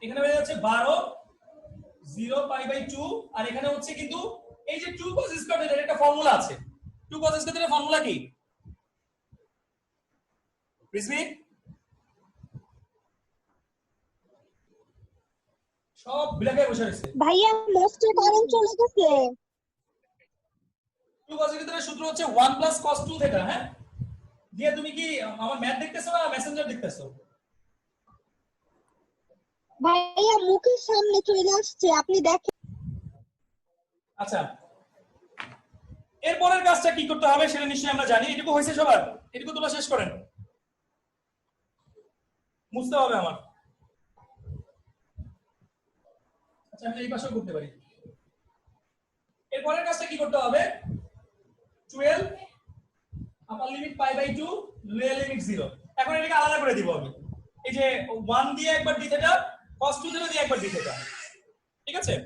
এখানে হয়ে যাচ্ছে 12 0 পাই বাই 2 আর এখানে হচ্ছে কিন্তু এই যে 2 cos স্কয়ার থিটার একটা ফর্মুলা আছে। 2 cos স্কয়ার থিটার ফর্মুলা কি? রিজভি সব ব্ল্যাকে বসে রয়েছে। ভাইয়া মোস্টের কারেন্ট চলে গেছে। 2 cos স্কয়ার থিটার সূত্র হচ্ছে 1 cos 2 থিটা। হ্যাঁ, দিয়ে তুমি কি আমার ম্যাথ দেখতেছো না মেসেঞ্জার দেখতেছো? ভাইয়া মুখের সামনে চলে আসছে, আপনি দেখেন। আচ্ছা, এরপরের কাজটা কি করতে হবে সেটা নিশ্চয়ই আমরা জানি। এটুকু হয়েছে সবার? এটুকু তোলা শেষ করেন। মুছতে হবে আমার। আচ্ছা, আমি এই পাশেও করতে পারি। এরপরের কাজটা কি করতে হবে? 12 upper limit pi by 2 lower limit 0। এখন এটাকে আলাদা করে দিব আমি। এই যে 1 দিয়ে একবার d থিটা cos 2 থিটা দিয়ে একবার d থিটা। ঠিক আছে?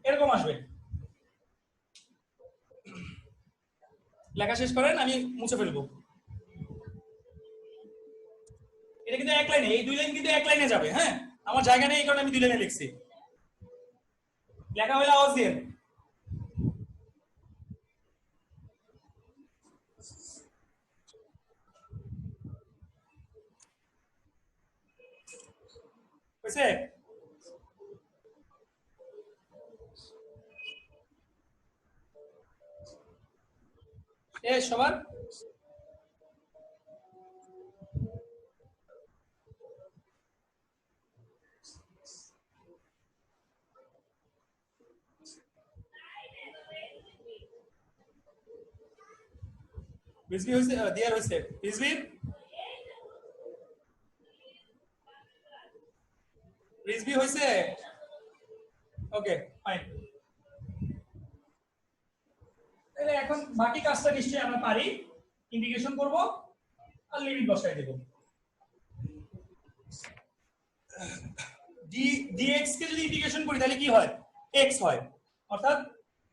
এরকম আসবে। লেখা শেষ করেন, আমি মুছে ফেলবো। এটা কিন্তু এক লাইনে, এই 2 লাইন কিন্তু এক লাইনে যাবে। হ্যাঁ, আমার জায়গা নেই এই কারণে আমি 2 লাইনে লিখছি। লেখা হলে আওয়াজ দিয়ে। হয়েছে? সবার রিজভি হয়েছে? দিয়ার হয়েছে? রিজভি রিজভি হয়েছে? ওকে, ফাইন। তাহলে এখন বাকি কাজটা নিশ্চয়ই আমরা পারি। ইন্টিগ্রেশন করব আর লিমিট বসাই দেব। dx কে যদি ইন্টিগ্রেশন করি তাহলে কি হয়? x হয়। অর্থাৎ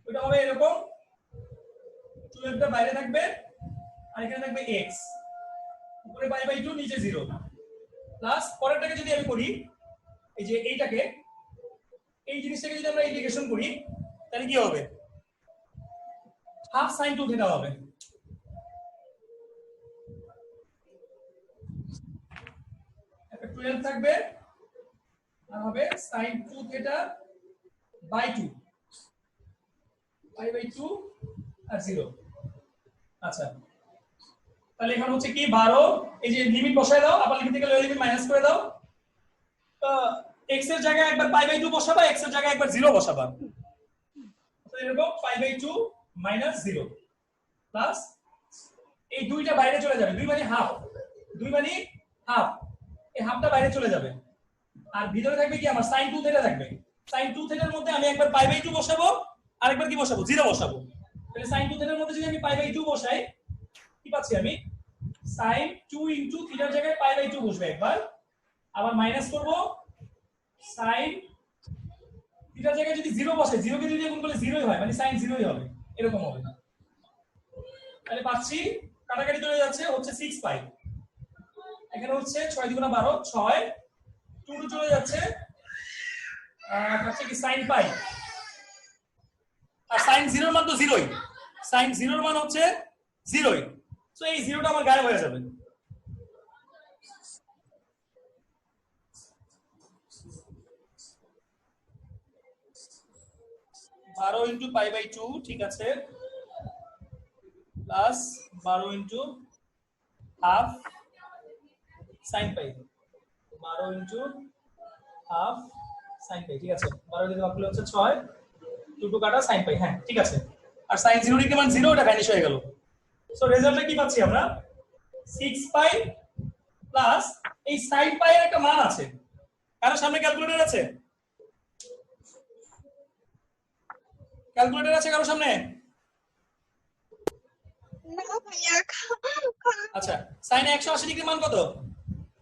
এটা হবে এরকম, 12 টা বাইরে থাকবে আর এখানে থাকবে x, উপরে পাই বাই 2 নিচে 0 প্লাস পরেরটাকে যদি আমি করি, এই যে এইটাকে, এই জিনিসটাকে যদি আমরা ইন্টিগ্রেশন করি তাহলে কি হবে? হাফ sin 2 থিটা হবে। একটা 12 থাকবে আর হবে sin 2 theta by 2 pi by 2 আর 0। আচ্ছা, তাহলে এখানে হচ্ছে কি 12, এই যে লিমিট বসায় দাও, আবার লিমিট থেকে লোয়ার লিমিট মাইনাস করে দাও। তো x এর জায়গায় একবার পাই বাই 2 বসাবা, x এর জায়গায় একবার 0 বসাবা। তো এরকম পাই বাই 2 মাইনাস 0 প্লাস এই দুইটা বাইরে চলে যাবে, 2 মানে হাফ, 2 মানে হাফ, এই হাফটা বাইরে চলে যাবে আর ভিতরে থাকবে কি আমার sin 2 থিটা থাকবে। sin 2 থিটার মধ্যে আমি একবার পাই বাই 2 বসাবো আর একবার কি বসাবো? 0 বসাবো। তাহলে sin 2 থিটার মধ্যে যদি আমি পাই বাই 2 বসাই কি পাচ্ছি আমি? sin 2 ইনটু থিটার জায়গায় পাই বাই 2 বসবে একবার, আবার মাইনাস করব sin থিটার জায়গায় যদি 0 বসাই, 0 কে যদি গুণ করলে 0ই হয়, মানে sin 0ই হবে, এরকম হবে। তাহলে পাচ্ছি কাটাকাটি চলে যাচ্ছে, হচ্ছে 6 পাই, এখানে হচ্ছে 6 দ্বিগুণা 12 6, 2 চলে যাচ্ছে হচ্ছে কি sin পাই, আর sin 0 এর মান তো 0ই, sin 0 এর মান হচ্ছে 0ই। সো এই 0টা আমার গায়েব হয়ে যাবে। 12 ইন্টু পাই বাই 2, ঠিক আছে, plus 12 into half sine pi, 12 into half sine pi, ঠিক আছে, 12 দিয়ে ভাগ করলে হচ্ছে 6, 2 কাটা সাইন পাই, হ্যাঁ ঠিক আছে। আর সাইন 0 এর মান 0, এটা ভ্যানিশ হয়ে গেল। সো রেজাল্টে কি পাচ্ছি আমরা? 6 পাই প্লাস এই সাইন পাই এর একটা মান আছে, কারো সামনে ক্যালকুলেটর আছে? ক্যালকুলেটর আছে কারো সামনে? না ভাইয়া আচ্ছা, সাইন 180 ডিগ্রি মান কত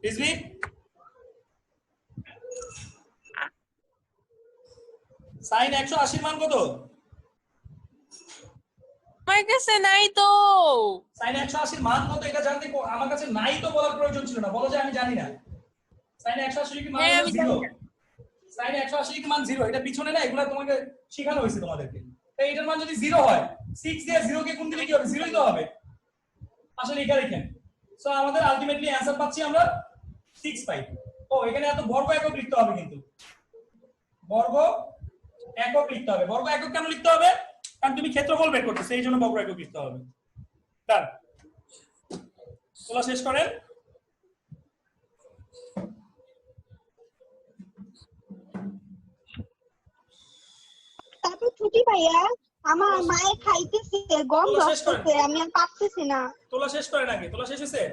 রিজভি? সাইন 180 মান কত? আমার কাছে নাই তো। সাইন 180 মান কত এটা জানতে আমার কাছে নাই তো বলার প্রয়োজন ছিল না, বলো যে আমি জানি না। সাইন 180 ডিগ্রি মান হ্যাঁ, আমি জানি 0, না। সাইন 180 ডিগ্রি মান 0, এটা পিছনে না, এগুলা তোমাকে শেখানো হয়েছে তোমাদেরকে। তাই এটার মান যদি 0 হয়, 6 দিয়ে 0 কে গুণ দিলে কি হবে? 0ই তো হবে। আসলে এটা দেখেন, সো আমাদের আলটিমেটলি অ্যানসার পাচ্ছি আমরা 6 পাই। ও এখানে এত বর্গ একক লিখতে হবে, কিন্তু বর্গ একক লিখতে হবে। বর্গ একক কেন লিখতে হবে? কারণ তুমি ক্ষেত্রফল বের করতেছো, এই জন্য বর্গ একক লিখতে হবে। ডান, তোলা শেষ করেন। তারপর ছুটি ভাইয়া, আমার মায়ে খাইতেছে, গন্ধ তোলা শেষ করেন। আসতেছে, আমি আর পারতেছি না। তোলা শেষ করেন আগে, তোলা শেষ হয়েছে?